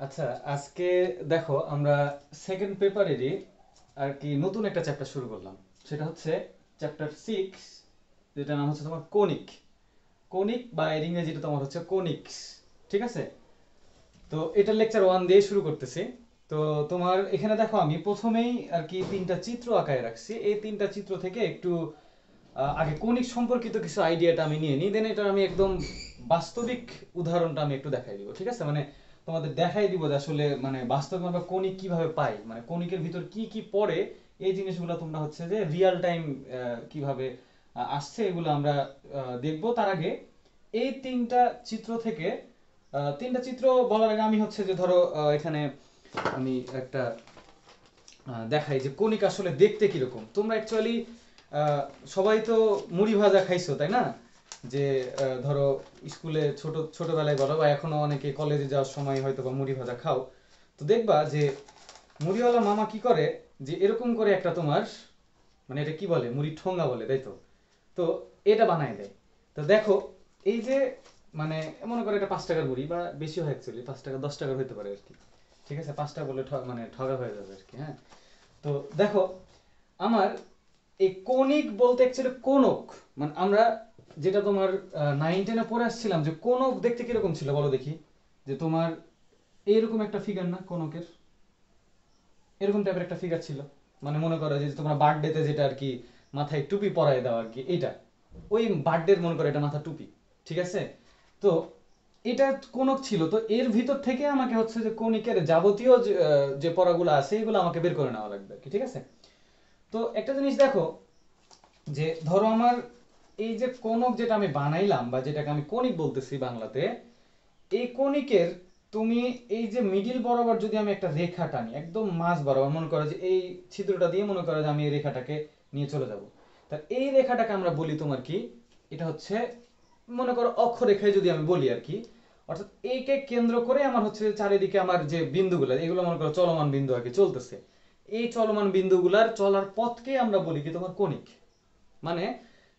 আচ্ছা, আজকে দেখো আমরা সেকেন্ড পেপারেরই আর কি নতুন একটা চ্যাপ্টার শুরু করলাম। সেটা হচ্ছে চ্যাপ্টার 6, যেটা নাম হচ্ছে তোমার কোনিক। কোনিক বা এর ইংরেজিটা তোমার হচ্ছে কোনিক্স। ঠিক আছে? তো এটা লেকচার 1 দিয়ে শুরু করতেছি। তো তোমার এখানে দেখো আমি প্রথমেই আর কি তিনটা চিত্র আঁকায় রাখছি। এই তিনটা চিত্র থেকে একটু আগে কৌণিক সম্পর্কিত কিছু আইডিয়াটা আমি নিয়ে নিই, দেন এটা আমি একদম বাস্তবিক উদাহরণটা আমি একটু দেখাই দিব। ঠিক আছে? মানে তোমাদের দেখাই দিব যে আসলে মানে বাস্তবে আমরা কৌণিক কিভাবে পাই, মানে কৌণিকের ভিতর কি কি পড়ে, এই জিনিসগুলো তোমরা হচ্ছে যে রিয়েল টাইম কিভাবে আসছে এগুলো আমরা দেখবো। তার আগে এই তিনটা চিত্র থেকে তিনটা চিত্র বলার আগে আমি হচ্ছে যে ধরো এখানে আমি একটা দেখাই যে কণিক আসলে দেখতে কিরকম। তোমরা অ্যাকচুয়ালি সবাই তো মুড়ি ভাজা খাইছো, তাই না? যে ধরো স্কুলে ছোটবেলায় বলো বা এখনো অনেকে কলেজে যাওয়ার সময় হয়তো বা মুড়ি ভাজা খাও। তো দেখবা যে মুড়িওয়ালা মামা কি করে, যে এরকম করে একটা তোমার মানে এটা কি বলে, মুড়ি ঠোঙ্গা বলে, তাই তো? তো এটা বানায় দেয়। তো দেখো এই যে মানে মনে করো এটা 5 টাকার মুড়ি বা বেশি হয়, অ্যাকচুয়ালি 5 টাকা 10 টাকার হতে পারে আর কি। ঠিক আছে, 5 টাকা বলে মানে ঠগা হয়ে যাবে আর কি। হ্যাঁ, তো দেখো আমার এই কৌণিক বলতে অ্যাকচুয়ালি কোনক, মানে আমরা যেটা তোমার 9-10-এ পড়ে আসছিলাম যে কোনক দেখতে কিরকম ছিল বলো দেখি। যে তোমার এইরকম একটা ফিগার না কোনকের, এরকম টাইপের একটা ফিগার ছিল। মানে মনে করো যে তোমরা বার্থডেতে যেটা আর কি মাথায় টুপি পরায় দাও আর কি, এইটা ওই বার্থডের মনে করো এটা মাথা টুপি। ঠিক আছে? তো এটা কোনক ছিল। তো এর ভিতর থেকে আমাকে হচ্ছে যে কণিকের যাবতীয় যে পড়াগুলো আছে এগুলো আমাকে বের করে নেওয়া লাগবে আর কি। ঠিক আছে? তো একটা জিনিস দেখো, যে ধরো আমার এই যে কোণক যেটা আমি বানাইলাম বা যেটাকে আমি কণিক বলতেছি বাংলাতে, এই কণিকের তুমি এই যে মিডিল বরাবর যদি আমি একটা রেখা টানি একদম মাঝ বরাবর, মনে করো যে এই ছিদ্রটা দিয়ে মনে করো যে আমি এই রেখাটাকে নিয়ে চলে যাব। তা এই রেখাটাকে আমরা বলি তোমার কি, এটা হচ্ছে মনে করো অক্ষরেখায় যদি আমি বলি আর কি। অর্থাৎ এইকে কেন্দ্র করে আমার হচ্ছে চারিদিকে আমার যে বিন্দুগুলো, এগুলো মনে করো চলমান বিন্দু আর কি চলতেছে। এই চলমান বিন্দুগুলার চলার পথকে আমরা বলি কি তোমার কণিক। মানে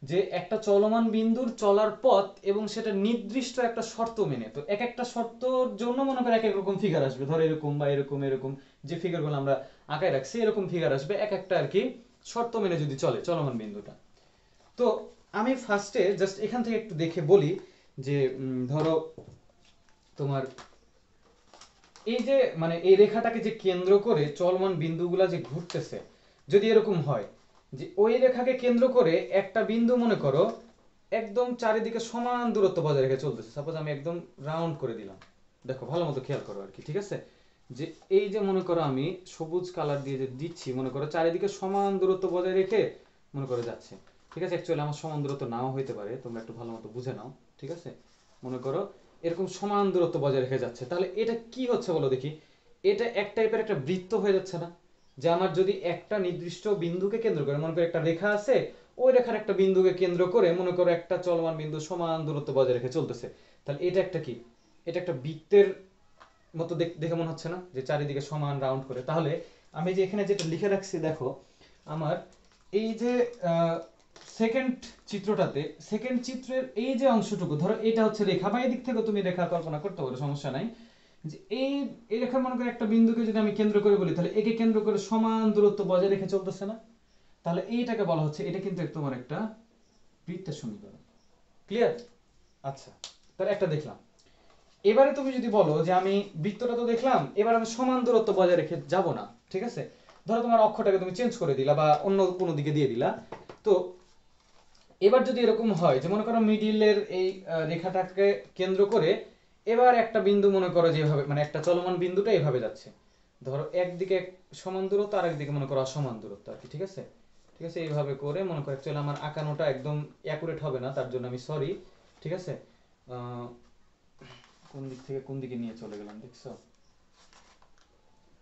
যে একটা চলমান বিন্দুর চলার পথ এবং সেটা নির্দিষ্ট একটা শর্ত মেনে, তো এক একটা শর্তর জন্য মনে করো এক এক রকম ফিগার আসবে। ধরো এরকম বা এরকম এরকম যে ফিগারগুলো আমরা আঁকায় রাখছি এরকম ফিগার আসবে এক একটা আর কি, শর্ত মেনে যদি চলে চলমান বিন্দুটা। তো আমি ফার্স্টে জাস্ট এখান থেকে একটু দেখে বলি যে ধরো তোমার এই যে মানে এই রেখাটাকে যে কেন্দ্র করে চলমান বিন্দুগুলা যে ঘুরতেছে, যদি এরকম হয় যে ওই রেখাকে কেন্দ্র করে একটা বিন্দু মনে করো একদম চারিদিকে সমান দূরত্ব বজায় রেখে চলতেছে, সাপোজ আমি একদম রাউন্ড করে দিলাম। দেখো ভালো মতো খেয়াল করো আর কি। ঠিক আছে? যে এই যে মনে করো আমি সবুজ কালার দিয়ে যে দিচ্ছি, মনে করো চারিদিকে সমান দূরত্ব বজায় রেখে মনে করো যাচ্ছে। ঠিক আছে? অ্যাকচুয়ালি আমার সমান দূরত্ব নাও হইতে পারে, তোমরা একটু ভালো মতো বুঝে নাও। ঠিক আছে? মনে করো এরকম সমান দূরত্ব বজায় রেখে যাচ্ছে, তাহলে এটা কি হচ্ছে বলো দেখি। এটা এক টাইপের একটা বৃত্ত হয়ে যাচ্ছে না? যে আমার যদি একটা নির্দিষ্ট বিন্দুকে কেন্দ্র করে মনে করো একটা রেখা আছে, ওই রেখার একটা বিন্দুকে কেন্দ্র করে মনে করো একটা চলমান বিন্দু সমান দূরত্ব বজায় রেখে চলতেছে, তাহলে এটা একটা কি, এটা একটা বৃত্তের মতো দেখে মনে হচ্ছে না, যে চারিদিকে সমান রাউন্ড করে। তাহলে আমি যে এখানে যেটা লিখে রাখছি দেখো, আমার এই যে সেকেন্ড চিত্রটাতে, সেকেন্ড চিত্রের এই যে অংশটুকু ধরো এটা হচ্ছে রেখা, বা এই দিক থেকে তুমি রেখা কল্পনা করতে পারো, সমস্যা নাই। যে এই রেখার মনে করে একটা বিন্দুকে যদি আমি কেন্দ্র করে বলি, তাহলে একে কেন্দ্র করে সমান দূরত্ব বজায় রেখে চলতেছে না? তাহলে এইটাকে বলা হচ্ছে, এটা কিন্তু তোমার একটা বৃত্তের সমীকরণ। ক্লিয়ার? আচ্ছা, তাহলে একটা দেখলাম। এবারে তুমি যদি বলো যে আমি বৃত্তটা তো দেখলাম, এবার আমি সমান দূরত্ব বজায় রেখে যাব না। ঠিক আছে? ধরো তোমার অক্ষটাকে তুমি চেঞ্জ করে দিলা বা অন্য কোনো দিকে দিয়ে দিলা। তো এবার যদি এরকম হয় যে মনে করো মিডিলের এই রেখাটাকে কেন্দ্র করে এবার একটা বিন্দু মনে করো যেভাবে মানে একটা চলমান বিন্দুটা এভাবে যাচ্ছে, ধরো একদিকে সমান দূরত্ব আর একদিকে মনে করো অসমান দূরত্ব আর কি। ঠিক আছে? ঠিক আছে, এইভাবে করে মনে করো অ্যাকচুয়ালি আমার আঁকানোটা একদম অ্যাকুরেট হবে না, তার জন্য আমি সরি। ঠিক আছে? আহ, কোন দিক থেকে কোন দিকে নিয়ে চলে গেলাম দেখছো?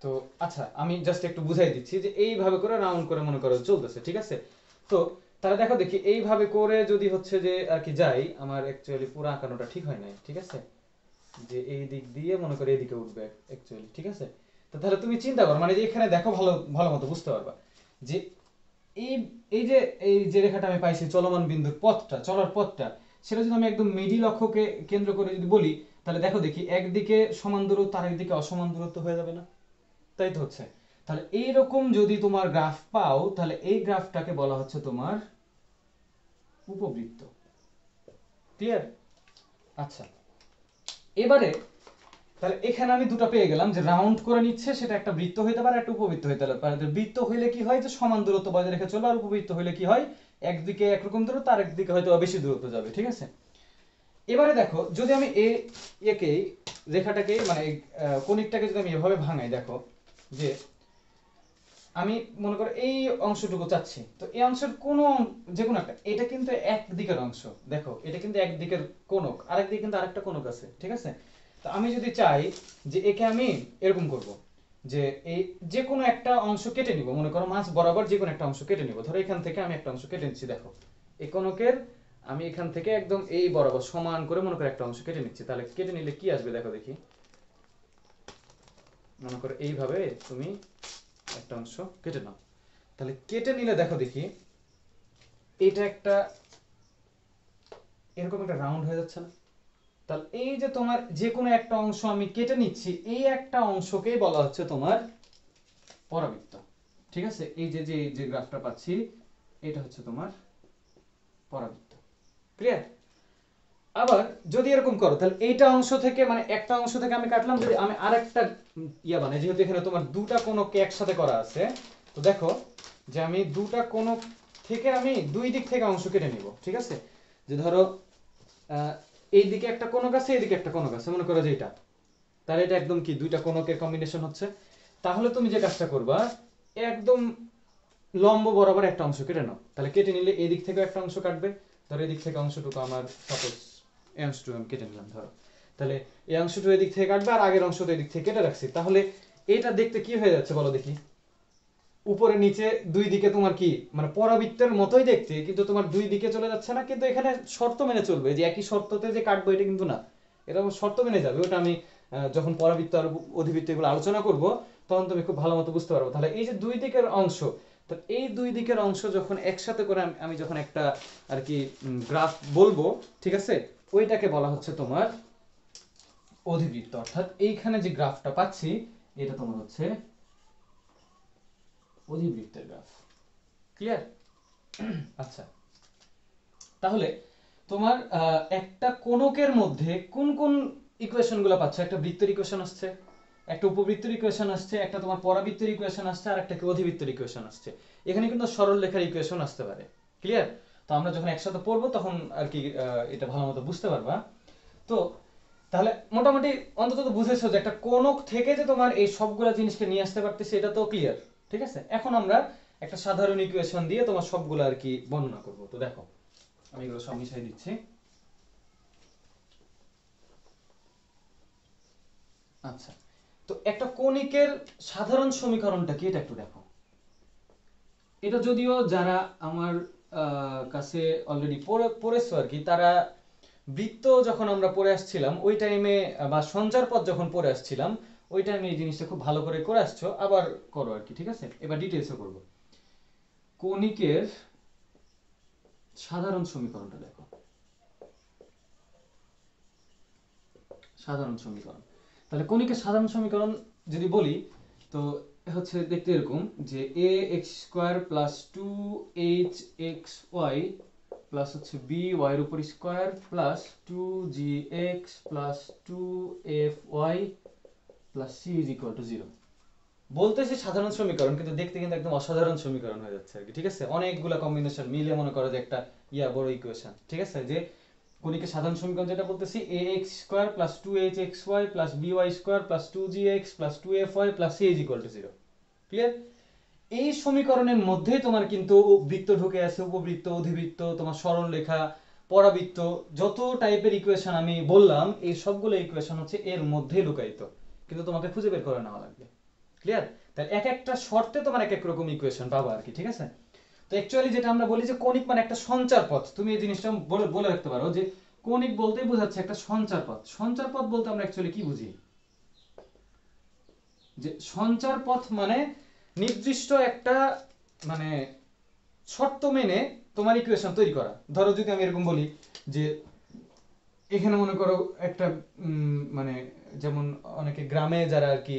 তো আচ্ছা আমি জাস্ট একটু বুঝাই দিচ্ছি যে এইভাবে করে রাউন্ড করে মনে করো চলতেছে। ঠিক আছে? তো তাহলে দেখো দেখি এইভাবে করে যদি হচ্ছে যে আর কি যাই, আমার অ্যাকচুয়ালি পুরো আঁকানোটা ঠিক হয় নাই। ঠিক আছে? যে এই দিক দিয়ে মনে করো এদিকে উঠবে অ্যাকচুয়ালি। ঠিক আছে? তো তাহলে তুমি চিন্তা করো, মানে যে এখানে দেখো ভালো ভালো মতো বুঝতে পারবা যে এই এই যে এই যে রেখাটা আমি পাইছি চলমান বিন্দুর পথটা, চলার পথটা, সেটা যদি আমি একদম মিডিল অক্ষকে কেন্দ্র করে যদি বলি, তাহলে দেখো দেখি, একদিকে সমান দূরত্ব আর একদিকে অসমান দূরত্ব হয়ে যাবে না? তাই তো হচ্ছে। তাহলে এইরকম যদি তোমার গ্রাফ পাও, তাহলে এই গ্রাফটাকে বলা হচ্ছে তোমার উপবৃত্ত। ক্লিয়ার? আচ্ছা, এবারে তাহলে এখানে আমি দুটো পেয়ে গেলাম, যে রাউন্ড করে নিচ্ছে সেটা একটা বৃত্ত হইতে পারে, একটা উপবৃত্ত হইতে পারে। বৃত্ত হইলে কি হয়, যে সমান দূরত্ব বজায় রেখে চলে, আর উপবৃত্ত হইলে কি হয়, একদিকে একরকম দূরত্ব আর একদিকে হয়তো বেশি দূরত্ব যাবে। ঠিক আছে, এবারে দেখো, যদি আমি একে রেখাটাকে মানে কনিকটাকে যদি আমি এভাবে ভাঙাই, দেখো যে আমি মনে করো এই অংশটুকু চাচ্ছি, তো এই অংশের কোনো যে কোনো একটা, এটা কিন্তু এক দিকের অংশ, দেখো এটা কিন্তু এক দিকের কোণক, আরেক দিকে কিন্তু আরেকটা কোণক আছে। ঠিক আছে, তো আমি যদি চাই যে একে আমি এরকম করব, যে এই যে কোনো একটা অংশ কেটে নিব, মনে করো মাছ বরাবর যে কোনো একটা অংশ কেটে নিব, ধরো এখান থেকে আমি একটা অংশ কেটে নিচ্ছি, দেখো এই কোণকের আমি এখান থেকে একদম এই বরাবর সমান করে মনে করো একটা অংশ কেটে নিচ্ছি। তাহলে কেটে নিলে কি আসবে দেখো দেখি, মনে করো এইভাবে তুমি একটা অংশ কেটে নাও, তাহলে কেটে নিলে দেখো দেখি এটা একটা এরকম একটা রাউন্ড হয়ে যাচ্ছে না? তাহলে এই যে তোমার যে কোনো একটা অংশ আমি কেটে নিচ্ছি, এই একটা অংশকেই বলা হচ্ছে তোমার পরাবৃত্ত। ঠিক আছে, এই যে যে যে গ্রাফটা পাচ্ছি এটা হচ্ছে তোমার পরাবৃত্ত। ক্লিয়ার? আবার যদি এরকম করো, তাহলে এইটা অংশ থেকে মানে একটা অংশ থেকে আমি কাটলাম, যদি আমি আরেকটা ইয়া বানাই, যেহেতু এখানে তোমার দুটা কোণকে একসাথে করা আছে, তো দেখো যে আমি দুটা কোণক থেকে আমি দুই দিক থেকে অংশ কেটে নিব। ঠিক আছে, যে ধরো এই দিকে একটা কোণক আছে, এইদিকে একটা কোণক আছে, মনে করো যে এটা, তাহলে এটা একদম কি দুইটা কোণকের কম্বিনেশন হচ্ছে। তাহলে তুমি যে কাজটা করবা, একদম লম্ব বরাবর একটা অংশ কেটে নাও। তাহলে কেটে নিলে এই দিক থেকে একটা অংশ কাটবে, ধরো এই দিক থেকে অংশটুকু আমার সাপোজ এই অংশটুকু আমি কেটে নিলাম ধরো, তাহলে এই অংশটুকু এদিক থেকে কাটবে আর আগের অংশটা এদিক থেকে কেটে রাখছি। তাহলে এটা দেখতে কি হয়ে যাচ্ছে বলো দেখি, উপরে নিচে দুই দিকে তোমার কি মানে পরাবৃত্তের মতোই দেখতে, কিন্তু তোমার দুই দিকে চলে যাচ্ছে না, কিন্তু এখানে শর্ত মেনে চলবে, যে একই শর্ততে যে কাটবো এটা কিন্তু না, এটা শর্ত মেনে যাবে। ওটা আমি যখন পরাবৃত্ত আর অধিবৃত্ত এগুলো আলোচনা করব তখন তুমি খুব ভালো মতো বুঝতে পারবো। তাহলে এই যে দুই দিকের অংশ, তো এই দুই দিকের অংশ যখন একসাথে করে আমি যখন একটা আর কি গ্রাফ বলবো, ঠিক আছে, ওইটাকে বলা হচ্ছে তোমার অধিবৃত্ত। অর্থাৎ এইখানে যে গ্রাফটা পাচ্ছি এটা তোমার হচ্ছে অধিবৃত্তের গ্রাফ। ক্লিয়ার? আচ্ছা, তাহলে তোমার একটা কোণকের মধ্যে কোন কোন ইকুয়েশন গুলো পাচ্ছ, একটা বৃত্তের ইকুয়েশন আসছে, একটা উপবৃত্তের ইকুয়েশন আসছে, একটা তোমার পরাবৃত্তের ইকুয়েশন আসছে, আর একটা কি অধিবৃত্তের ইকুয়েশন আসছে। এখানে কিন্তু সরল রেখার ইকুয়েশন আসতে পারে। ক্লিয়ার? তো আমরা যখন একসাথে পড়বো তখন আর কি এটা ভালো মতো বুঝতে পারবা। তো তাহলে মোটামুটি অন্তত তো বুঝেছো যে একটা কোণক থেকে যে তোমার এই সবগুলা জিনিসকে নিয়ে আসতে পারতেছে, এটা তো ক্লিয়ার। ঠিক আছে, এখন আমরা একটা সাধারণ ইকুয়েশন দিয়ে তোমার সবগুলো আর কি বর্ণনা করব। তো দেখো আমি এগুলো সব মিশাই দিচ্ছি। আচ্ছা, তো একটা কণিকের সাধারণ সমীকরণটা কি এটা একটু দেখো। এটা যদিও যারা আমার কাছে অলরেডি পড়েছো আর কি, তারা বৃত্ত যখন আমরা পড়ে আসছিলাম ওই টাইমে, বা সঞ্চার পথ যখন পড়ে আসছিলাম ওই টাইমে এই জিনিসটা খুব ভালো করে করে আসছো, আবার করো আর কি। ঠিক আছে, এবার ডিটেলসে করবো। কণিকের সাধারণ সমীকরণটা দেখো, সাধারণ সমীকরণ। তাহলে কণিকের সাধারণ সমীকরণ যদি বলি, তো হচ্ছে দেখতে এরকম, যে a x square plus two h x y plus হচ্ছে বি ওয়াই এর উপর square plus two g x plus two f y plus c is equal to zero. বলতেছে সাধারণ সমীকরণ, কিন্তু দেখতে কিন্তু একদম অসাধারণ সমীকরণ হয়ে যাচ্ছে আর কি। ঠিক আছে, অনেকগুলা কম্বিনেশন মিলে মনে করো যে একটা বড় ইকুয়েশন। ঠিক আছে, যে কণিকের সাধারণ সমীকরণ যেটা বলতেছি, a x square plus two h x y plus b y square plus two g x plus two f y plus c is equal to zero. Clear? এই সমীকরণের মধ্যেই তোমার কিন্তু বৃত্ত ঢুকে আছে, উপবৃত্ত, অধিবৃত্ত, তোমার সরল রেখা, পরাবৃত্ত, যত টাইপের ইকুয়েশন আমি বললাম এই সবগুলো ইকুয়েশন হচ্ছে এর মধ্যেই লুকায়িত, কিন্তু তোমাকে খুঁজে বের করে নেওয়া লাগবে। ক্লিয়ার? তাহলে এক একটা শর্তে তোমার এক এক রকম ইকুয়েশন পাবো আর কি। ঠিক আছে, তো অ্যাকচুয়ালি যেটা আমরা বলি যে কণিক মানে একটা সঞ্চার পথ, তুমি এই জিনিসটা বলে বলে রাখতে পারো যে কণিক বলতেই বোঝাচ্ছে একটা সঞ্চার পথ। সঞ্চার পথ বলতে আমরা অ্যাকচুয়ালি কি বুঝি, যে সঞ্চার পথ মানে নির্দিষ্ট একটা মানে শর্ত মেনে তোমার ইকুয়েশন তৈরি করা। ধরো যদি আমি এরকম বলি যে এখানে মনে করো একটা মানে যেমন অনেকে গ্রামে যারা আর কি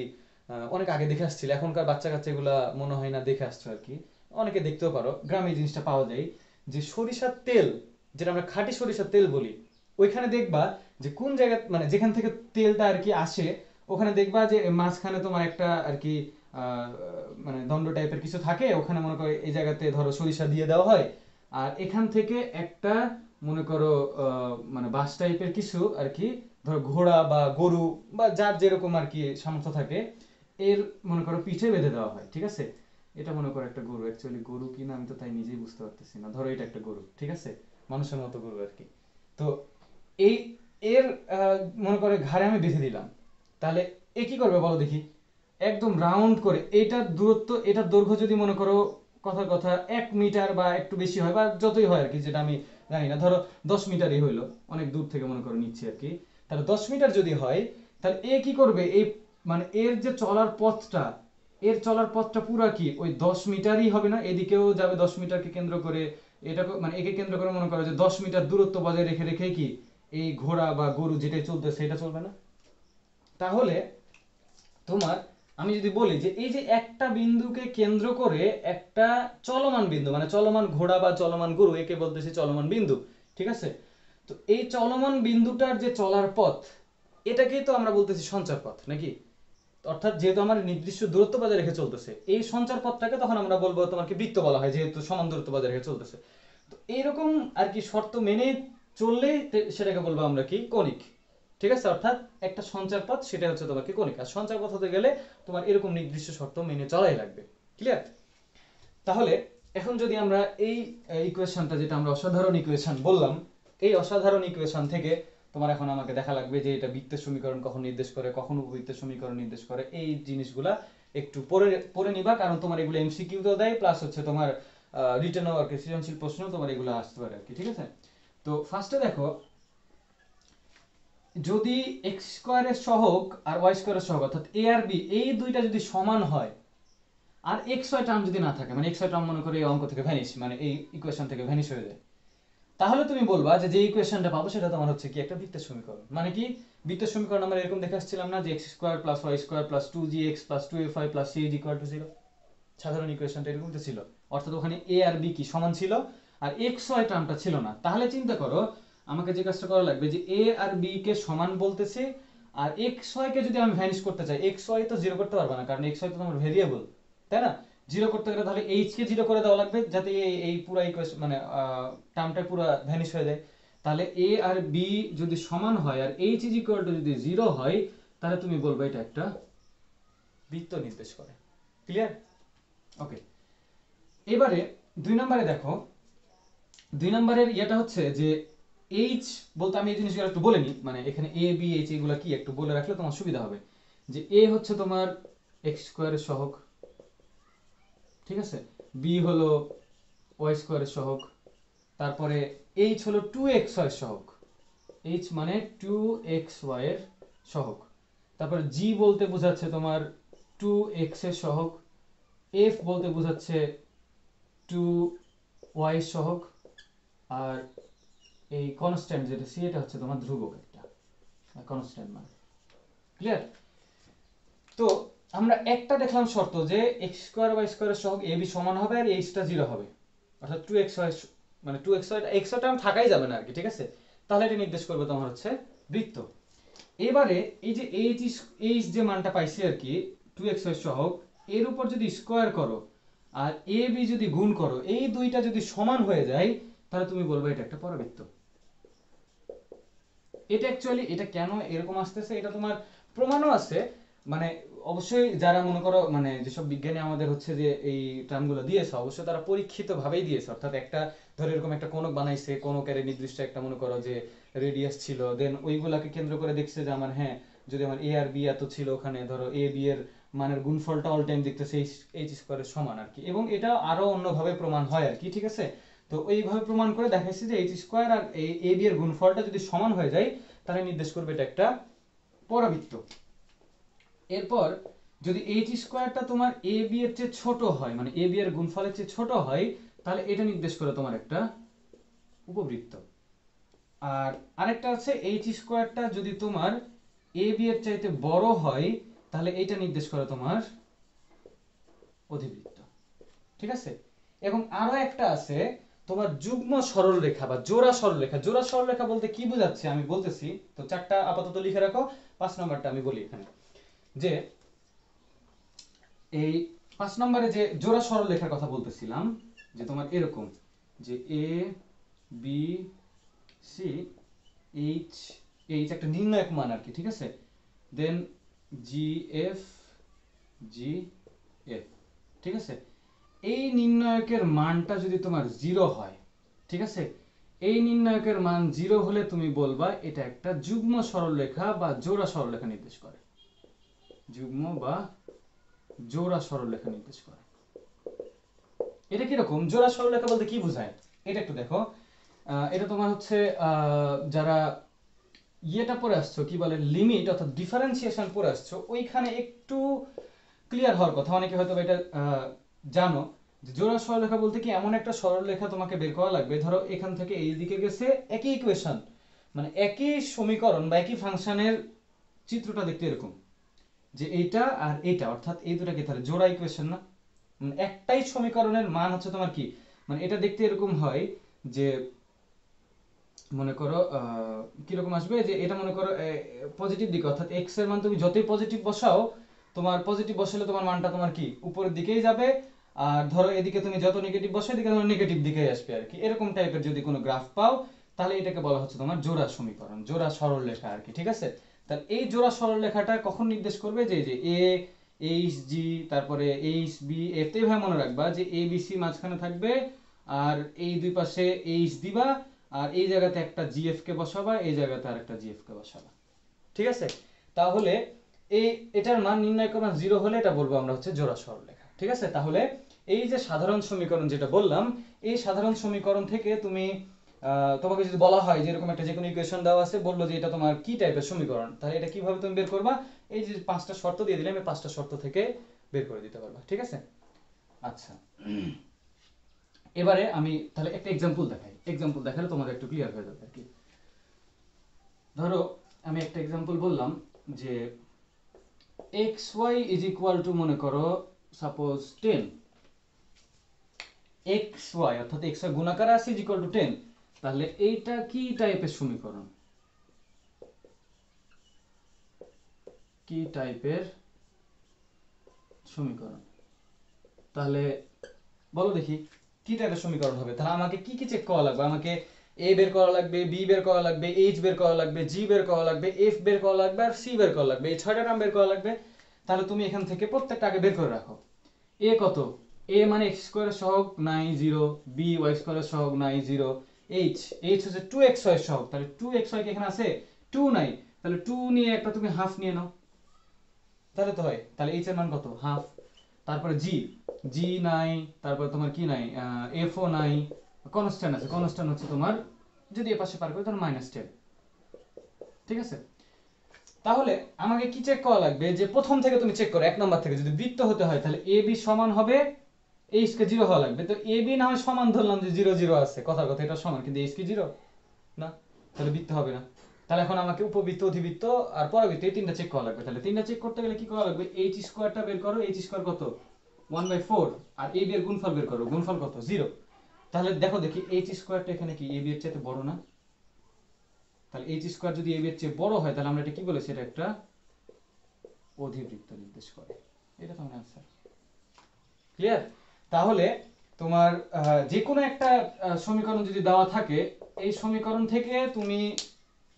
অনেক আগে দেখে আসছিল, এখনকার বাচ্চা কাচ্চা এগুলা মনে হয় না দেখে আসছো আর কি, অনেকে দেখতেও পারো, গ্রামে এই জিনিসটা পাওয়া যায় যে সরিষার তেল, যেটা আমরা খাঁটি সরিষার তেল বলি, ওইখানে দেখবা যে কোন জায়গা মানে যেখান থেকে তেলটা আর কি আসে, ওখানে দেখবা যে মাঝখানে তোমার একটা আর কি আহ, মানে দণ্ড টাইপের কিছু থাকে, ওখানে মনে করো এই জায়গাতে ধরো সরিষা দিয়ে দেওয়া হয়, আর এখান থেকে একটা মনে করো মানে বাঁশ টাইপের কিছু আর কি, ধরো ঘোড়া বা গরু বা যার যেরকম আর কি সামর্থ্য থাকে, এর মনে করো পিঠে বেঁধে দেওয়া হয়, ঠিক আছে। এটা মনে করো একটা গরু, অ্যাকচুয়ালি গরু কিনা আমি তো তাই নিজেই বুঝতে পারতেছি না, ধরো এটা একটা গরু, ঠিক আছে, মানুষের মতো গরু আর কি। তো এই এর মনে করে ঘাড়ে আমি বেঁধে দিলাম, তাহলে এ কি করবে বলো দেখি, একদম রাউন্ড করে এটার দূরত্ব, এটার দৈর্ঘ্য যদি মনে করো কথার কথা 1 মিটার বা একটু বেশি হয় বা যতই হয় আর কি, যেটা আমি জানি না, ধরো 10 মিটারই হইলো, অনেক দূর থেকে মনে করো নিচ্ছি আর কি, তাহলে 10 মিটার যদি হয়, তাহলে এ কি করবে, এই মানে এর যে চলার পথটা, এর চলার পথটা পুরো কি ওই 10 মিটারই হবে না, এদিকেও যাবে 10 মিটারকে কেন্দ্র করে, এটাকে মানে একে কেন্দ্র করে মনে করো যে 10 মিটার দূরত্ব বজায় রেখে রেখে কি এই ঘোড়া বা গরু যেটাই চলতে সেটা চলবে না। তাহলে তোমার আমি যদি বলি যে এই যে একটা বিন্দুকে কেন্দ্র করে একটা চলমান বিন্দু, মানে চলমান ঘোড়া বা চলমান গরু, একে বলতেছি চলমান বিন্দু, ঠিক আছে। তো এই চলমান বিন্দুটার যে চলার পথ, এটাকেই তো আমরা বলতেছি সঞ্চার পথ নাকি, অর্থাৎ যেহেতু আমার নির্দিষ্ট দূরত্ব বজায় রেখে চলতেছে এই সঞ্চার পথটাকে, তখন আমরা বলবো তোমার কি বৃত্ত বলা হয়, যেহেতু সমান দূরত্ব বজায় রেখে চলতেছে। তো এইরকম আর কি শর্ত মেনে চললেই সেটাকে বলবো আমরা কি কণিক, ঠিক আছে। অর্থাৎ একটা সঞ্চার পথ সেটা হচ্ছে তোমার কি কণিক, আর সঞ্চার পথ হতে গেলে তোমার এরকম নির্দিষ্ট শর্ত মেনে চলাই লাগবে। ক্লিয়ার? তাহলে এখন যদি আমরা এই ইকুয়েশনটা, যেটা আমরা অসাধারণ ইকুয়েশন বললাম, এই অসাধারণ ইকুয়েশন থেকে তোমার এখন আমাকে দেখা লাগবে যে এটা বৃত্তের সমীকরণ কখন নির্দেশ করে, কখন উপবৃত্তের সমীকরণ নির্দেশ করে, এই জিনিসগুলা একটু পড়ে পড়ে নিবা, কারণ তোমার এগুলো এমসিকিউ তো দেয়, প্লাস হচ্ছে তোমার রিটেন আর কি সৃজনশীল প্রশ্ন তোমার এগুলো আসতে পারে আর কি, ঠিক আছে। তো ফার্স্টে দেখো, যদি এক্স স্কোয়ারের সহগ আর ওয়াই স্কোয়ারের সহগ, অর্থাৎ এ আর বি এই দুইটা যদি সমান হয়, আর এক্স ওয়াই টার্ম যদি না থাকে, মানে এক্স ওয়াই টার্ম মনে করে এই অঙ্ক থেকে ভ্যানিশ, মানে এই ইকুয়েশন থেকে ভ্যানিশ হয়ে যায়, তাহলে তুমি বলবা যে যে ইকুয়েশনটা পাবো সেটা তোমার হচ্ছে কি একটা বৃত্তের সমীকরণ। মানে কি বৃত্তের সমীকরণ আমরা এরকম দেখে আসছিলাম না, যে x square plus y square plus 2gx plus 2fy plus c is equal to 0, সাধারণ ইকুয়েশনটা এরকম তো ছিল, অর্থাৎ ওখানে এ আর বি কি সমান ছিল, আর এক্স ওয়াই টার্মটা ছিল না। তাহলে চিন্তা করো, আমাকে যে কাজটা করা লাগবে যে এ আর বি কে সমান বলতেছে, আর এক্স ওয়াই কে যদি আমি ভ্যানিশ করতে চাই, এক্স ওয়াই তো জিরো করতে পারবে না, কারণ এক্স ওয়াই তো তোমার ভেরিয়েবল, তাই না। জিরো করতে গেলে তাহলে এইচ কে জিরো করে দেওয়া লাগবে, যাতে এই পুরো ইকুয়েশন মানে টার্মটা পুরো ভ্যানিশ হয়ে যায়। তাহলে এ আর বি যদি সমান হয় আর এইচ ইজ ইকুয়াল টু যদি জিরো হয়, তাহলে তুমি বলবে এটা একটা বৃত্ত নির্দেশ করে। ক্লিয়ার? ওকে, এবারে 2 নম্বরে দেখো, 2 নম্বরের ইয়েটা হচ্ছে যে এইচ বলতে, আমি এই জিনিসগুলো একটু বলে নিই, মানে এখানে এ বি এইচ এগুলো কি একটু বলে রাখলে তোমার সুবিধা হবে। যে এ হচ্ছে তোমার এক্স স্কোয়ারের সহগ, ঠিক আছে, বি হলো ওয়াই স্কোয়ারের সহগ, তারপরে এইচ হলো 2xy এর সহগ, এইচ মানে 2xy এর সহগ, তারপরে জি বলতে বোঝাচ্ছে তোমার 2x এর সহগ, এফ বলতে বোঝাচ্ছে 2y এর সহগ, আর এই কনস্ট্যান্ট যেটা সি, এটা হচ্ছে তোমার ধ্রুবক একটা কনস্ট্যান্ট মান। ক্লিয়ার? তো আমরা একটা দেখলাম শর্ত যে এক্স স্কোয়ার ওয়াই স্কোয়ারের সহগ এ বি সমান হবে আর এইচটা জিরো হবে, অর্থাৎ 2xy মানে 2xy এক্সট্রা টার্ম থাকাই যাবে না আর কি, ঠিক আছে। তাহলে এটা নির্দেশ করবে তোমার হচ্ছে বৃত্ত। এবারে এই যে এইচ যে মানটা পাইছি আর কি 2xy সহগ, এর উপর যদি স্কোয়ার করো আর এ বি যদি গুণ করো, এই দুইটা যদি সমান হয়ে যায়, তাহলে তুমি বলবে এটা একটা পরাবৃত্ত। এটা অ্যাকচুয়ালি এটা কেন এরকম আসতেছে এটা তোমার প্রমাণও আছে, মানে অবশ্যই যারা মনে করো মানে যেসব বিজ্ঞানী আমাদের হচ্ছে যে এই টার্মগুলো দিয়েছে, অবশ্যই তারা পরীক্ষিত ভাবেই দিয়েছে, অর্থাৎ একটা ধরো এরকম একটা কোণক বানাইছে, কোণকের নির্দিষ্ট একটা মনে করো যে রেডিয়াস ছিল, দেন ওইগুলাকে কেন্দ্র করে দেখছে যে আমার হ্যাঁ, যদি আমার এ আর বি এত ছিল, ওখানে ধরো এ বি এর মানের গুণফলটা অল টাইম দেখতেছে এইচ স্কোয়ারের সমান আর কি, এবং এটা আরো অন্যভাবে প্রমাণ হয় আর কি, ঠিক আছে। তো এইভাবে প্রমাণ করে দেখাইছি যে H square R A B এর গুণফলটা যদি সমান হয়ে যায়, তাহলে নির্দেশ করবে এটা একটা পরাবৃত্ত। এরপর যদি এইচ স্কোয়ারটা তোমার এ বি এর চেয়ে ছোট হয়, মানে এ বি এর গুণফলের চেয়ে ছোট হয়, তাহলে এটা নির্দেশ করে তোমার একটা উপবৃত্ত। আর আরেকটা আছে এইচ স্কোয়ারটা যদি তোমার এ বি এর চাইতে বড় হয় তাহলে এইটা নির্দেশ করে তোমার অধিবৃত্ত। ঠিক আছে, এবং আরো একটা আছে তোমার যুগ্ম সরলরেখা বা জোড়া সরলরেখা। জোড়া সরলরেখা বলতে কি বোঝাচ্ছে আমি বলতেছি, তো চারটা আপাতত লিখে রাখো, 5 নম্বরটা আমি বলি এখানে। যে এই 5 নম্বরে যে জোড়া সরলরেখার কথা বলতেছিলাম, যে তোমার এরকম যে A B C H, H একটা নির্ণায়ক মান আর কি, ঠিক আছে, দেন জি এফ জি এফ, ঠিক আছে। এই নির্ণায়কের মানটা যদি তোমার 0 হয়, ঠিক আছে, এই নির্ণায়কের মান 0 হলে তুমি বলবা এটা একটা যুগ্ম সরলরেখা বা জোড়া সরলরেখা নির্দেশ করে। যুগ্ম বা জোড়া সরলরেখা নির্দেশ করে। এটা কিরকম? জোড়া সরলরেখা বলতে কি বোঝায় এটা একটু দেখো। এটা তোমার হচ্ছে যারা ইয়েটা পড়ে আসছো, কি বলে, লিমিট অর্থাৎ ডিফারেন্সিয়েশন পড়ে আসছো, ওইখানে একটু ক্লিয়ার হওয়ার কথা। অনেকে হয়তো এটা জানো যে জোড়া সরলরেখা বলতে কি, এমন একটা সরলরেখা তোমাকে বের করা লাগবে, ধরো এখান থেকে এই দিকে গেছে একই ইকুয়েশন, মানে একই সমীকরণ বা একই ফাংশনের চিত্রটা দেখতে এরকম, যে এইটা আর এইটা অর্থাৎ এই দুটা কি তাহলে জোড়া ইকুয়েশন না? মানে একটাই সমীকরণের মান হচ্ছে তোমার কি, মানে এটা দেখতে এরকম হয় যে মনে করো কিরকম আসবে, যে এটা মনে করো পজিটিভ দিকে, অর্থাৎ এক্স এর মান তুমি যতই পজিটিভ বসাও, তোমার পজিটিভ বসালে তোমার মানটা তোমার কি উপরের দিকেই যাবে, আর ধরো এদিকে তুমি যত নেগেটিভ বসাও এদিকে তোমার নেগেটিভ দিকেই আসবে আর কি। এরকম টাইপের যদি কোনো গ্রাফ পাও তাহলে এটাকে বলা হচ্ছে তোমার জোড়া সমীকরণ, জোড়া সরলরেখা আর কি, ঠিক আছে। তাহলে এই জোড়া সরলরেখাটা কখন নির্দেশ করবে, যে যে এ এইচ জি তারপরে এইচ বি এফ, তো এইভাবে মনে রাখবা যে এ বি সি মাঝখানে থাকবে, আর এই দুই পাশে এইচ দিবা, আর এই জায়গাতে একটা জিএফ কে বসাবা, এই জায়গাতে আরেকটা জিএফ কে বসাবা, ঠিক আছে। তাহলে এই এটার মান নির্ণয় করা 0 হলে এটা বলবো আমরা হচ্ছে জোড়া সরলরেখা, ঠিক আছে। তাহলে এই যে সাধারণ সমীকরণ যেটা বললাম, এই সাধারণ সমীকরণ থেকে তুমি তোমাকে যদি বলা হয় যে এরকম একটা যে কোনো ইকুয়েশন দেওয়া আছে, বললো যে এটা তোমার কি টাইপের সমীকরণ, তাহলে এটা কিভাবে তুমি বের করবা, এই যে 5টা শর্ত দিয়ে দিলাম, এই 5টা শর্ত থেকে বের করে দিতে পারবা, ঠিক আছে। আচ্ছা, এবারে আমি তাহলে একটা এক্সাম্পল দেখাই, এক্সাম্পল দেখালে তোমাদের একটু ক্লিয়ার হয়ে যাবে আর কি। ধরো আমি একটা এক্সাম্পল বললাম যে x y is equal to, মনে করো সাপোজ 10, এক্স ওয়াই অর্থাৎ এক্স ওয়াই গুণাকার আছে ইজ ইকুয়াল টু 10, তাহলে এইটা কি টাইপের সমীকরণ, কি টাইপের সমীকরণ? তাহলে বলো দেখি কি টাইপের সমীকরণ হবে। তাহলে আমাকে কি কি চেক করা লাগবে, আমাকে এ বের করা লাগবে, বি বের করা লাগবে, এইচ বের করা লাগবে, জি বের করা লাগবে, এফ বের করা লাগবে, আর সি বের করা লাগবে, এই 6টা নাম বের করা লাগবে। তাহলে তুমি এখান থেকে প্রত্যেকটা আগে বের করে রাখো। এ কত, এ মানে এক্স স্কোয়ারের সহগ নাই 0, বি ওয়াই স্কোয়ারের সহগ নাই 0, এইচ, এইচ হচ্ছে 2x এর সহগ, তাহলে 2x কি এখানে আছে, 2 নাই, তাহলে 2 নিয়ে একটা তুমি হাফ নিয়ে নাও, তাহলে তো হয়, তাহলে এইচ এর মান কত, হাফ। তারপরে জি, জি নাই, তারপরে তোমার কি নাই, এফ ও নাই, কনস্ট্যান্ট আছে, কনস্ট্যান্ট হচ্ছে তোমার যদি এ পাশে পার করে তাহলে -10, ঠিক আছে। তাহলে আমাকে কি চেক করা লাগবে, যে প্রথম থেকে তুমি চেক করো, 1 নাম্বার থেকে যদি বৃত্ত হতে হয় তাহলে এ বি সমান হবে এইচ কে 0 হওয়া লাগবে। তো এ বি না হয় সমান ধরলাম যে 0 0 আছে, কথার কথা এটা সমান, কিন্তু এইচ কি 0 না, তাহলে বৃত্ত হবে না। তাহলে এখন আমাকে উপবৃত্ত, অধিবৃত্ত আর পরাবৃত্ত এই তিনটা চেক করা লাগবে। তাহলে তিনটা চেক করতে গেলে কি করা লাগবে, এইচ স্কোয়ারটা বের করো, এইচ স্কোয়ার কত 1/4, আর এ বি এর গুণফল বের করো, গুণফল কত 0। তাহলে দেখো দেখি এইচ স্কোয়ারটা এখানে কি এ বি এর চাইতে বড় না? তাহলে এইচ স্কোয়ার যদি এ বি এর চেয়ে বড় হয় তাহলে আমরা এটা কি বলেছি, এটা একটা অধিবৃত্ত নির্দেশ করে। এটা তোমার आंसर, ক্লিয়ার? তাহলে তোমার যে কোনো একটা সমীকরণ যদি দেওয়া থাকে, এই সমীকরণ থেকে তুমি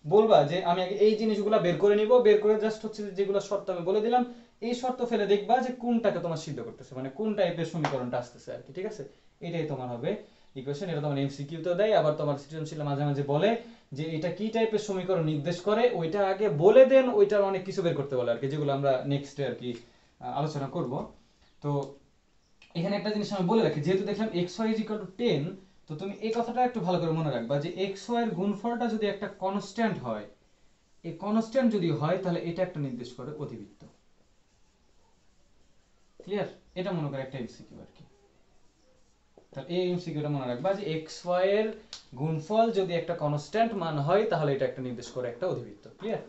বলবা যে আমি আগে এই জিনিসগুলো বের করে নিব, বের করে জাস্ট হচ্ছে যেগুলো শর্ত আমি বলে দিলাম এই শর্ত ফেলে দেখবা যে কোনটাকে তোমার সিদ্ধ করতেছে, মানে কোন টাইপের সমীকরণটা আসতেছে আর কি, ঠিক আছে। এটাই তোমার হবে ইকুয়েশন। এটা তোমার এমসিকিউ তো দেয়, আবার তোমার সৃজনশীল মাঝে মাঝে বলে যে এটা কি টাইপের সমীকরণ নির্দেশ করে, ওইটা আগে বলে দেন, ওইটার অনেক কিছু বের করতে বলে আর কি, যেগুলো আমরা নেক্সট আর কি আলোচনা করব। তো এখানে একটা জিনিস আমি বলে রাখি, যেহেতু দেখলাম xy = 10, তো তুমি এই কথাটা একটু ভালো করে মনে রাখবা যে xy এর গুণফলটা যদি একটা কনস্ট্যান্ট হয়, এই কনস্ট্যান্ট যদি হয় তাহলে এটা একটা নির্দেশ করে অধিবৃত্ত, ক্লিয়ার? এটা মনে করে একটা এমসিকিউ আর কি। তাহলে এই এমসিকিউটা মনে রাখবা যে এক্স ওয়াই এর গুণফল যদি একটা কনস্ট্যান্ট মান হয় তাহলে এটা একটা নির্দেশ করে একটা অধিবৃত্ত। ক্লিয়ার?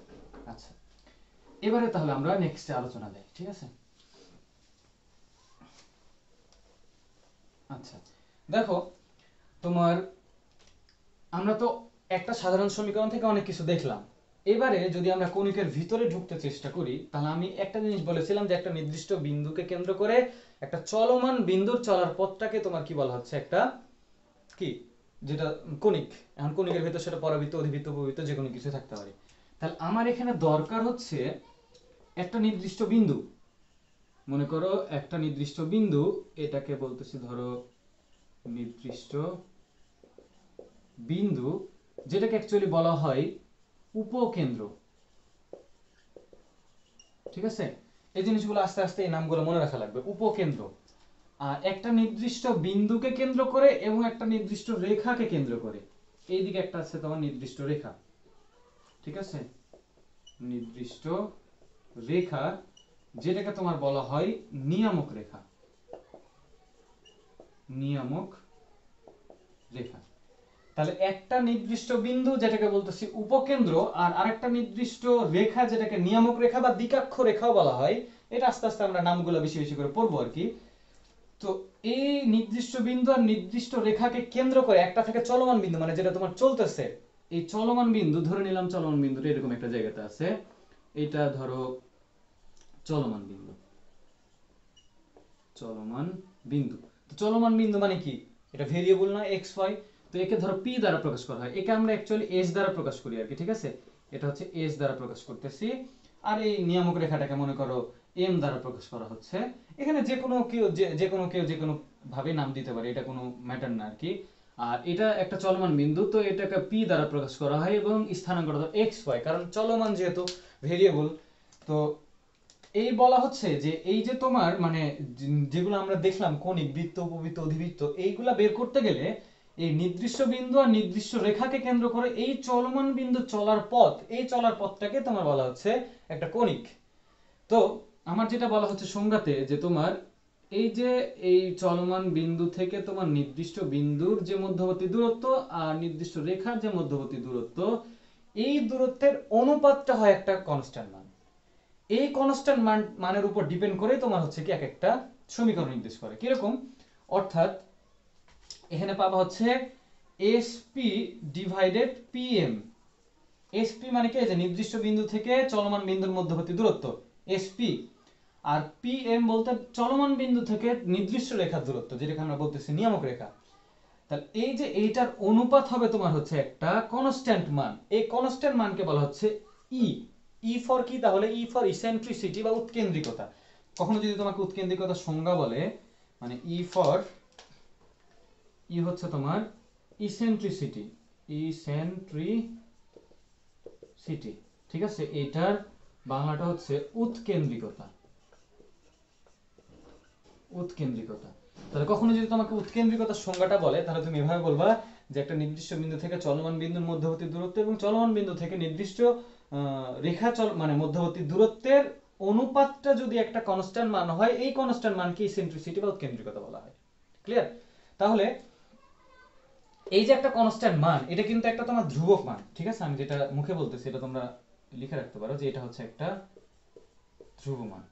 আচ্ছা, এবারে তাহলে আমরা নেক্সটে আলোচনা যাই। ঠিক আছে? আচ্ছা, দেখো তোমার আমরা তো একটা সাধারণ সমীকরণ থেকে অনেক কিছু দেখলাম। এবারে যদি আমরা কণিকের ভিতরে ঢুকতে চেষ্টা করি তাহলে আমি একটা জিনিস বলেছিলাম যে একটা নির্দিষ্ট বিন্দুকে কেন্দ্র করে একটা চলমান বিন্দুর চলার পথটাকে তোমার কি বলা হচ্ছে, একটা কি, যেটা কণিক। এখন কণিকের ভিতর সেটা পরাবৃত্ত, অধিবৃত্ত, উপবৃত্ত যে কোনো কিছু থাকতে পারে। তাহলে আমার এখানে দরকার হচ্ছে একটা নির্দিষ্ট বিন্দু। মনে করো একটা নির্দিষ্ট বিন্দু, এটাকে বলতেছি ধরো নির্দিষ্ট বিন্দু, যেটাকে অ্যাকচুয়ালি বলা হয় উপকেন্দ্র। ঠিক আছে? এই জিনিসগুলো আস্তে আস্তে এই নামগুলো মনে রাখা লাগবে। উপকেন্দ্র আর একটা নির্দিষ্ট বিন্দুকে কেন্দ্র করে এবং একটা নির্দিষ্ট রেখাকে কেন্দ্র করে। এইদিকে একটা আছে তোমার নির্দিষ্ট রেখা। ঠিক আছে? নির্দিষ্ট রেখা, যেটাকে তোমার বলা হয় নিয়ামক রেখা। নিয়ামক রেখা। তাহলে একটা নির্দিষ্ট বিন্দু যেটাকে বলতেছি উপকেন্দ্র আর আরেকটা নির্দিষ্ট রেখা যেটাকে নিয়ামক রেখা বা দ্বিকাক্ষ রেখাও বলা হয়। এটা আস্তে আস্তে আমরা নামগুলো বেশি বেশি করে পড়বো আর কি। তো এই নির্দিষ্ট বিন্দু আর নির্দিষ্ট রেখাকে কেন্দ্র করে একটা থেকে চলমান বিন্দু, মানে যেটা তোমার চলতেছে, এই চলমান বিন্দু ধরে নিলাম, চলমান বিন্দুটা এরকম একটা জায়গাতে আছে, এটা ধরো চলমান বিন্দু। চলমান বিন্দু, তো চলমান বিন্দু মানে কি, এটা ভেরিয়েবল না এক্স ওয়াই, তো একে ধরো পি দ্বারা প্রকাশ করা হয়। একে আমরা অ্যাকচুয়ালি এস দ্বারা প্রকাশ করি আর কি। ঠিক আছে? এটা হচ্ছে এস দ্বারা প্রকাশ করতেছি। আর এই নিয়ামক রেখাটাকে মনে করো এম দ্বারা প্রকাশ করা হচ্ছে। এখানে যে কোনো কেউ যে কোনো ভাবে নাম দিতে পারে, এটা কোনো ম্যাটার না আর কি। আর এটা একটা চলমান বিন্দু, তো এটাকে পি দ্বারা প্রকাশ করা হয় এবং স্থানাঙ্ক এক্স ওয়াই, কারণ চলমান যেহেতু ভেরিয়েবল। তো এই বলা হচ্ছে যে এই যে তোমার মানে যেগুলো আমরা দেখলাম কণিক, বৃত্ত, উপবৃত্ত, অধিবৃত্ত, এইগুলা বের করতে গেলে এই নির্দিষ্ট বিন্দু আর নির্দিষ্ট রেখাকে কেন্দ্র করে এই চলমান বিন্দু চলার পথ, এই চলার পথটাকে তোমার বলা হচ্ছে একটা কণিক। তো আমার যেটা বলা হচ্ছে সংজ্ঞাতে যে তোমার এই যে এই চলমান বিন্দু থেকে তোমার নির্দিষ্ট বিন্দুর যে মধ্যবর্তী দূরত্ব আর নির্দিষ্ট রেখার যে মধ্যবর্তী দূরত্ব, এই দূরত্বের অনুপাতটা হয় একটা কনস্ট্যান্ট মান। এই কনস্ট্যান্ট মানের উপর ডিপেন্ড করে তোমার হচ্ছে কি এক একটা সমীকরণ নির্দেশ করে। কিরকম? অর্থাৎ এখানে পাবা হচ্ছে এসপি ডিভাইডেড পিএম। এসপি মানে কি, যে নির্দিষ্ট বিন্দু থেকে চলমান বিন্দুর মধ্যবর্তী দূরত্ব এসপি, আর পিএম বলতে চলমান বিন্দু থেকে নির্দিষ্ট রেখার দূরত্ব, যেটাকে আমরা বলতেছি নিয়ামক রেখা। তাহলে এই যে এইটার অনুপাত হবে তোমার হচ্ছে একটা কনস্ট্যান্ট মান। এই কনস্ট্যান্ট মানকে বলা হচ্ছে ই। ই ফর কি? তাহলে ই ফর ইসেন্ট্রিসিটি বা উৎকেন্দ্রিকতা। কখনো যদি তোমাকে উৎকেন্দ্রিকতার সংজ্ঞা বলে, মানে ই হচ্ছে তোমার ইসেন্ট্রিসিটি। ইসেন্ট্রিসিটি, ঠিক আছে? এটার বাংলাটা হচ্ছে উৎকেন্দ্রিকতা। উৎকেন্দ্রিকতা। তাহলে কখনো যদি তোমাকে উৎকেন্দ্রিকতার সংজ্ঞাটা বলে তাহলে তুমি এভাবে বলবা যে একটা নির্দিষ্ট বিন্দু থেকে চলমান বিন্দুর মধ্যবর্তী দূরত্ব এবং চলমান বিন্দু থেকে নির্দিষ্ট রেখা মানে মধ্যবর্তী দূরত্বের অনুপাতটা যদি একটা কনস্ট্যান্ট মান হয়, এই কনস্ট্যান্ট মানকে ইসেন্ট্রিসিটি বা উৎকেন্দ্রিকতা বলা হয়। ক্লিয়ার? তাহলে এই যে একটা কনস্ট্যান্ট মান, এটা কিন্তু একটা তোমার ধ্রুবক মান। ঠিক আছে? আমি যেটা মুখে বলতেছি এটা তোমরা লিখে রাখতে পারো যে এটা হচ্ছে একটা ধ্রুব মান।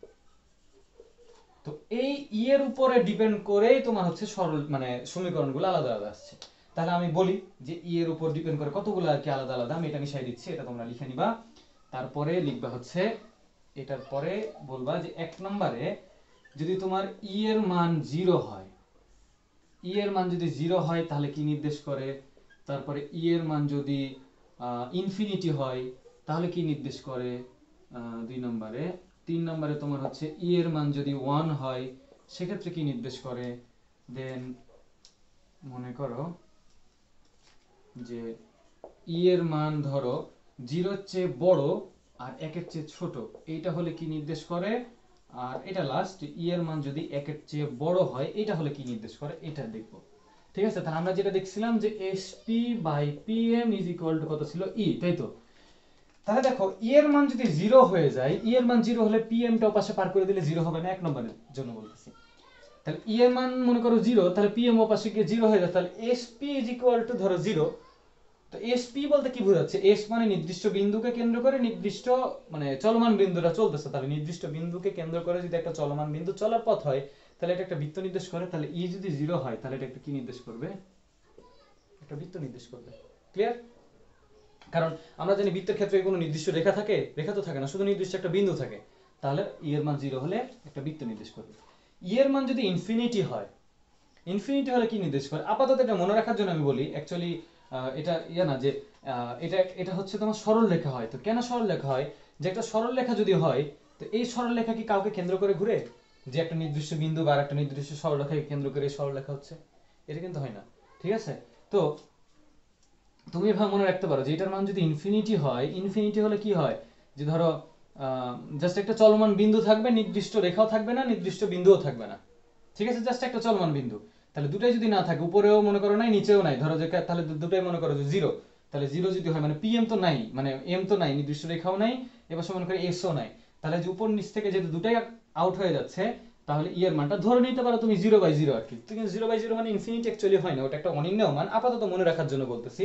তো এই ই এর উপরে ডিপেন্ড করেই তোমার হচ্ছে সরল মানে সমীকরণগুলো আলাদা আলাদা আসছে। তাহলে আমি বলি যে ই এর উপর ডিপেন্ড করে কতগুলো আর কি আলাদা আলাদা, আমি এটা মিশাই দিচ্ছি, এটা তোমরা লিখে নিবা। তারপরে লিখবা হচ্ছে, এটার পরে বলবা যে এক নম্বরে যদি তোমার ই এর মান 0 হয়, ই এর মান যদি 0 হয় তাহলে কি নির্দেশ করে? তারপরে ই এর মান যদি ইনফিনিটি হয় তাহলে কি নির্দেশ করে? 2 নম্বরে। 3 নম্বরে তোমার হচ্ছে ই এর মান যদি 1 হয় সেক্ষেত্রে কি নির্দেশ করে? দেন মনে করো যে ই এর মান ধরো 0 এর চেয়ে বড় আর 1 এর চেয়ে ছোট, এইটা হলে কি নির্দেশ করে? আর এটা লাস্ট, ই এর মান যদি 1 এর চেয়ে বড় হয় এটা হলে কি নির্দেশ করে, এটা দেখব। ঠিক আছে? তাহলে আমরা যেটা দেখছিলাম যে SP by PM is equal to কত ছিল? ই, তাই তো? তাহলে দেখো ই এর মান যদি 0 হয়ে যায়, ই এর মান 0 হলে পিএম টা পাশে পার করে দিলে 0 হবে না, এক নম্বরের জন্য বলতেছি। তাহলে ই এর মান মনে করো 0, তাহলে পিএম ওপাশে গিয়ে 0 হয়ে যায়, তাহলে এসপি ইজ ইকুয়াল টু ধরো 0। তো এসপি বলতে কি বোঝাচ্ছে? এস মানে নির্দিষ্ট বিন্দুকে কেন্দ্র করে নির্দিষ্ট মানে চলমান বিন্দুটা চলতেছে, তাহলে নির্দিষ্ট বিন্দুকে কেন্দ্র করে যদি একটা চলমান বিন্দু চলার পথ হয় তাহলে এটা একটা বৃত্ত নির্দেশ করে। তাহলে ই যদি 0 হয় তাহলে এটা একটা কি নির্দেশ করবে? একটা বৃত্ত নির্দেশ করবে। ক্লিয়ার? কারণ আমরা জানি বৃত্তের ক্ষেত্রে কোনো নির্দিষ্ট রেখা থাকে, রেখা তো থাকে না, শুধু নির্দিষ্ট একটা বিন্দু থাকে। তাহলে ই এর মান 0 হলে একটা বৃত্ত নির্দেশ করবে। ই এর মান যদি ইনফিনিটি হয়, ইনফিনিটি হলে কি নির্দেশ করে? আপাতত এটা মনে রাখার জন্য আমি বলি, অ্যাকচুয়ালি এটা ইয়া না যে এটা এটা হচ্ছে তোমার সরল রেখা হয়। তো কেন সরল রেখা হয়? যে একটা সরল রেখা যদি হয়, তো এই সরল রেখা কি কাউকে কেন্দ্র করে ঘুরে? যে একটা নির্দিষ্ট বিন্দু বা একটা নির্দিষ্ট সরল রেখাকে কেন্দ্র করে সরল রেখা হচ্ছে, এটা কিন্তু হয় না। ঠিক আছে? তো তুমি এভাবে মনে রাখতে পারো যে এটার মান যদি ইনফিনিটি হয়, ইনফিনিটি হলে কি হয়? যে ধরো জাস্ট একটা চলমান বিন্দু থাকবে, নির্দিষ্ট রেখাও থাকবে না, নির্দিষ্ট বিন্দুও থাকবে না। ঠিক আছে? জাস্ট একটা চলমান বিন্দু। তাহলে দুটাই যদি না থাকে, উপরেও মনে করো নাই, নিচেও নাই, ধরো যে তাহলে দুটাই মনে করো যে 0। তাহলে 0 যদি হয় মানে পিএম তো নাই, মানে এম তো নাই, নির্দিষ্ট রেখাও নাই, এবার মনে করি এসও নাই। তাহলে যে উপর নিচ থেকে যেহেতু দুটাই আউট হয়ে যাচ্ছে, তাহলে ই এর মানটা ধরে নিতে পারো তুমি 0/0 আর কি। কিন্তু 0/0 মানে ইনফিনিটি অ্যাকচুয়ালি হয় না, ওটা একটা অনির্ণয় মান। আপাতত মনে রাখার জন্য বলতেছি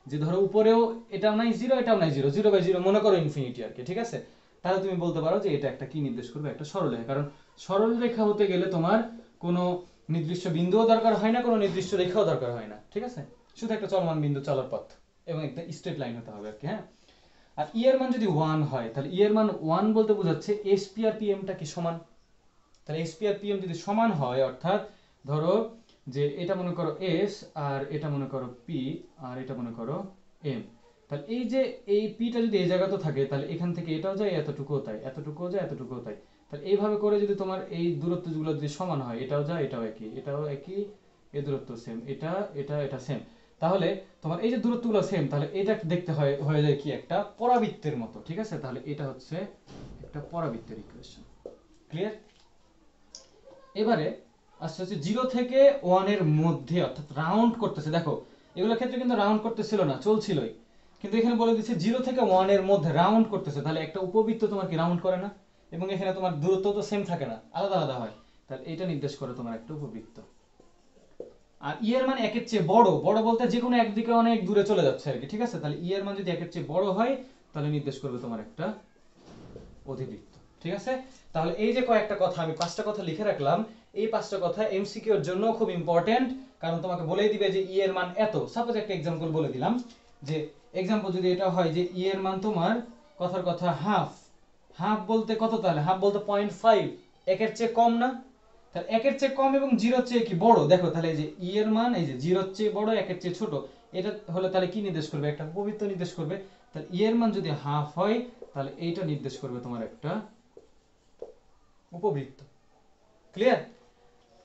যে ধরো উপরেও এটাও নাই 0, এটাও নাই 0, 0/0 মনে করো ইনফিনিটি আর কি। ঠিক আছে? তাহলে তুমি বলতে পারো যে এটা একটা কি নির্দেশ করবে? একটা সরলরেখা। কারণ সরল রেখা হতে গেলে তোমার কোনো নির্দিষ্ট বিন্দুও দরকার হয় না, কোনো নির্দিষ্ট রেখাও দরকার হয় না। ঠিক আছে? শুধু একটা চলমান বিন্দু চলার পথ এবং একটা স্ট্রেট লাইন হতে হবে আর কি। হ্যাঁ, আর ই এর মান যদি 1 হয়, তাহলে ই এর মান 1 বলতে বোঝাচ্ছে এসপি আর পিএমটা কি সমান। তাহলে এসপি আর পিএম যদি সমান হয়, অর্থাৎ ধরো যে এটা মনে করো এস, আর এটা মনে করো পি, আর এটা মনে করো এম। তাহলে এই যে এই পিটা যদি এই জায়গাতে থাকে, তাহলে এখান থেকে এটাও যায়, এতটুকুও তাই, এতটুকুও যায়, এতটুকুও তাই। তাহলে এইভাবে করে যদি তোমার এই দূরত্বগুলো যদি সমান হয়, এটাও যায়, এটাও একই, এটাও একই, এই দূরত্ব সেম, এটা এটা এটা সেম, তাহলে তোমার এই যে দূরত্বগুলো সেম, তাহলে এটা দেখতে হয় হয়ে যায় কি একটা পরাবৃত্তের মতো। ঠিক আছে? তাহলে এটা হচ্ছে একটা পরাবৃত্তের ইকুয়েশন। ক্লিয়ার? এবারে আস্তে আস্তে 0 থেকে 1 এর মধ্যে, অর্থাৎ রাউন্ড করতেছে। দেখো এগুলোর ক্ষেত্রে কিন্তু রাউন্ড করতেছিল না, চলছিলই, কিন্তু এখানে বলে দিচ্ছে 0 থেকে 1 এর মধ্যে রাউন্ড করতেছে। তাহলে একটা উপবৃত্ত তোমার কি রাউন্ড করে না? এবং এখানে তোমার দূরত্ব তো সেম থাকে না, আলাদা আলাদা হয়। তাহলে এটা নির্দেশ করে তোমার একটা উপবৃত্ত। আর ই এর মান 1 এর চেয়ে বড়, বড় বলতে যে কোনো একদিকে অনেক দূরে চলে যাচ্ছে আর কি। ঠিক আছে? তাহলে ই এর মান যদি 1 এর চেয়ে বড় হয়, তাহলে নির্দেশ করবে তোমার একটা অধিবৃত্ত। ঠিক আছে? তাহলে এই যে কয়েকটা কথা, আমি 5টা কথা লিখে রাখলাম, এই 5টা কথা এমসিকিউ এর জন্য খুব ইম্পর্টেন্ট। কারণ তোমাকে বলেই দিবে যে ই এর মান এত। সাপোজ একটা एग्जांपल বলে দিলাম, যে एग्जांपल যদি এটা হয় যে ই এর মান তোমার কথার কথা হাফ। হাফ বলতে কত? তাহলে হাফ বলতে 0.5, 1 এর চেয়ে কম না? তাহলে 1 এর চেয়ে কম এবং 0 এর চেয়ে কি বড়? দেখো তাহলে এই যে ই এর মান এই যে 0 এর চেয়ে বড়, 1 এর চেয়ে ছোট, এটা হলে তাহলে কি নির্দেশ করবে? একটা উপবৃত্ত নির্দেশ করবে। তাহলে ই এর মান যদি হাফ হয়, তাহলে এইটা নির্দেশ করবে তোমার একটা উপবৃত্ত। ক্লিয়ার?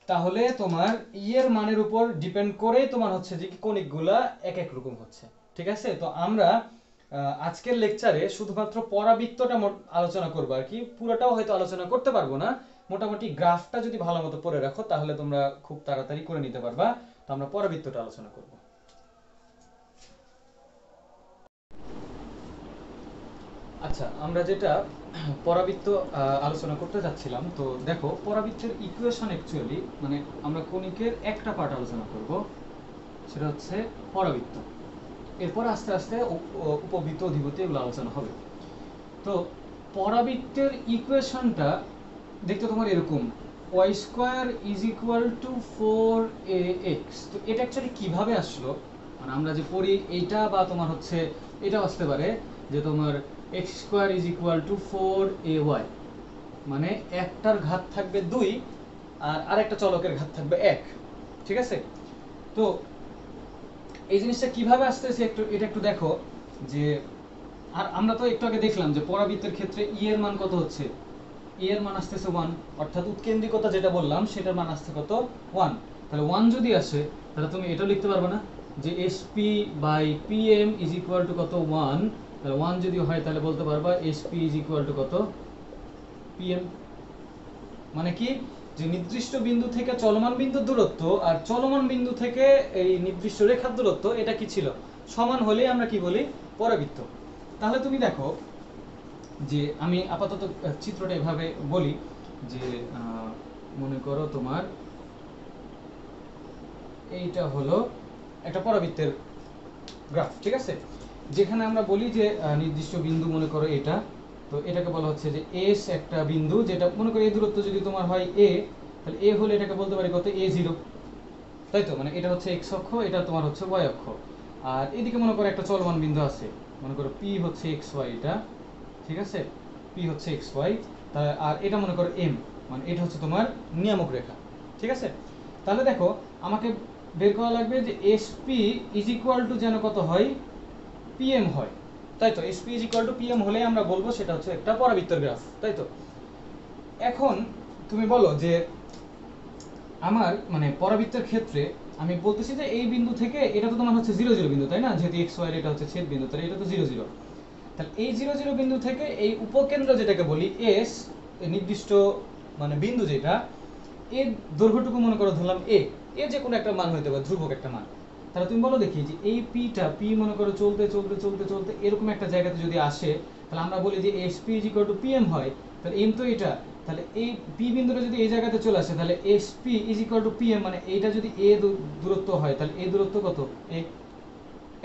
তাহলে তোমার ই এর মানের উপর ডিপেন্ড করে তোমার হচ্ছে যে কণিকগুলা এক এক রকম হচ্ছে। ঠিক আছে? তো আমরা আজকের লেকচারে শুধুমাত্র পরাবৃত্তটা আলোচনা করব আর কি, পুরোটাও হয়তো আলোচনা করতে পারবো না। মোটামুটি গ্রাফটা যদি ভালো মতো পড়ে রাখো তাহলে তোমরা খুব তাড়াতাড়ি করে নিতে পারবা। তো আমরা পরাবৃত্তটা আলোচনা করব। আচ্ছা, আমরা যেটা পরাবৃত্ত আলোচনা করতে যাচ্ছিলাম, তো দেখো পরাবৃত্তের ইকুয়েশন অ্যাকচুয়ালি মানে আমরা কণিকের একটা পার্ট আলোচনা করব, সেটা হচ্ছে পরাবৃত্ত। এরপর আস্তে আস্তে উপবৃত্ত, অধিবৃত্ত এগুলো আলোচনা হবে। তো পরাবৃত্তের ইকুয়েশনটা দেখতে তোমার এরকম, y square is equal to 4ax। তো এটা অ্যাকচুয়ালি কিভাবে আসলো? মানে আমরা যে পড়ি এইটা, বা তোমার হচ্ছে এটাও আসতে পারে যে তোমার x square is equal to 4ay, মানে একটার ঘাত থাকবে 2 আর আরেকটা চলকের ঘাত থাকবে 1। ঠিক আছে? তো এই জিনিসটা কিভাবে আসতেছে একটু এটা একটু দেখো, যে আর আমরা তো একটু আগে দেখলাম যে পরাবৃত্তের ক্ষেত্রে ই এর মান কত হচ্ছে? ই এর মান আসতেছে 1, অর্থাৎ উৎকেন্দ্রিকতা যেটা বললাম সেটার মান আসছে কত? 1। তাহলে 1 যদি আসে, তাহলে তুমি এটাও লিখতে পারবে না যে SP by PM is equal to কত? 1। তাহলে 1 যদি হয় তাহলে বলতে পারবা এসপি ইজ ইকুয়াল টু কত? পিএম। মানে কি? যে নির্দিষ্ট বিন্দু থেকে চলমান বিন্দুর দূরত্ব আর চলমান বিন্দু থেকে এই নির্দিষ্ট রেখার দূরত্ব এটা কি ছিল? সমান হলেই আমরা কি বলি? পরাবৃত্ত। তাহলে তুমি দেখো যে আমি আপাতত চিত্রটা এভাবে বলি যে মনে করো তোমার এইটা হলো একটা পরাবৃত্তের গ্রাফ, ঠিক আছে, যেখানে আমরা বলি যে নির্দিষ্ট বিন্দু মনে করো এটা, তো এটাকে বলা হচ্ছে যে এস একটা বিন্দু, যেটা মনে করো এই দূরত্ব যদি তোমার হয় এ, তাহলে এ হলে এটাকে বলতে পারি কত, এ জিরো, তাই তো, মানে এটা হচ্ছে এক্স অক্ষ, এটা তোমার হচ্ছে ওয়াই অক্ষ। আর এদিকে মনে করো একটা চলমান বিন্দু আছে, মনে করো পি হচ্ছে এক্স ওয়াই, এটা ঠিক আছে, পি হচ্ছে এক্স ওয়াই, আর এটা মনে করো এম, মানে এটা হচ্ছে তোমার নিয়ামক রেখা, ঠিক আছে। তাহলে দেখো আমাকে বের করা লাগবে যে S P is equal two যেন কত হয়, পিএম হয়, তাই তো, S P is equal two PM হলে আমরা বলবো সেটা হচ্ছে একটা পরাবৃত্তের গ্রাফ, তাই তো। এখন তুমি বলো যে আমার মানে পরাবৃত্তের ক্ষেত্রে আমি বলতেছি যে এই বিন্দু থেকে এটা তো তোমার হচ্ছে জিরো জিরো বিন্দু, তাই না, যেহেতু এক্স ওয়াই এটা হচ্ছে ছেদ বিন্দু, তাহলে এটা তো জিরো জিরো, তাহলে এই জিরো জিরো বিন্দু থেকে এই উপকেন্দ্র যেটাকে বলি এস, নির্দিষ্ট মানে বিন্দু যেটা, এর দৈর্ঘ্যটুকু মনে করো ধরলাম এ, এ যে কোনো একটা মান হইতে পারে, ধ্রুবক একটা মান। তাহলে তুমি বলো দেখি যে এই পিটা, পি মনে করো চলতে চলতে চলতে চলতে এরকম একটা জায়গাতে যদি আসে, তাহলে আমরা বলি যে S P is equal two PM হয়, তাহলে এম তো এটা, তাহলে এই পি বিন্দুটা যদি এই জায়গাতে চলে আসে, তাহলে S P is equal two PM, মানে এইটা যদি এ দূরত্ব হয়, তাহলে এই দূরত্ব কত, এ,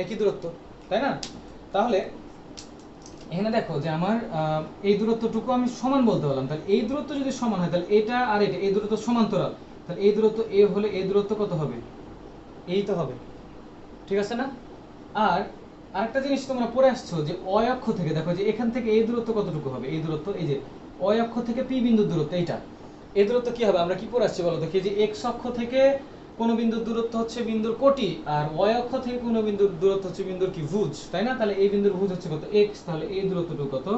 একই দূরত্ব, তাই না। তাহলে এখানে দেখো যে আমার এই দূরত্বটুকু আমি সমান বলতে পারলাম, তাহলে এই দূরত্ব যদি সমান হয়, তাহলে এটা আর এটা এই দূরত্ব সমান্তরাল, তাহলে এই দূরত্ব এ হলে এই দূরত্ব কত হবে, এই তো হবে, ঠিক আছে না। আর আরেকটা জিনিস তোমরা পড়ে আসছো যে অয় অক্ষ থেকে, দেখো যে এখান থেকে এই দূরত্ব কতটুকু হবে, এই দূরত্ব, এই যে অয় অক্ষ থেকে পি বিন্দুর দূরত্ব এইটা, এই দূরত্ব কি হবে, আমরা কি পড়ে আসছি বলো তো, কি যে এক্স অক্ষ থেকে কোন বিন্দুর দূরত্ব হচ্ছে বিন্দুর কোটি, আর ওয়াই অক্ষ থেকে কোন বিন্দুর দূরত্ব হচ্ছে বিন্দুর কি ভুজ, তাই না। তাহলে এই বিন্দুর ভুজ হচ্ছে কত, এক্স, তাহলে এই দূরত্বটুকু কত,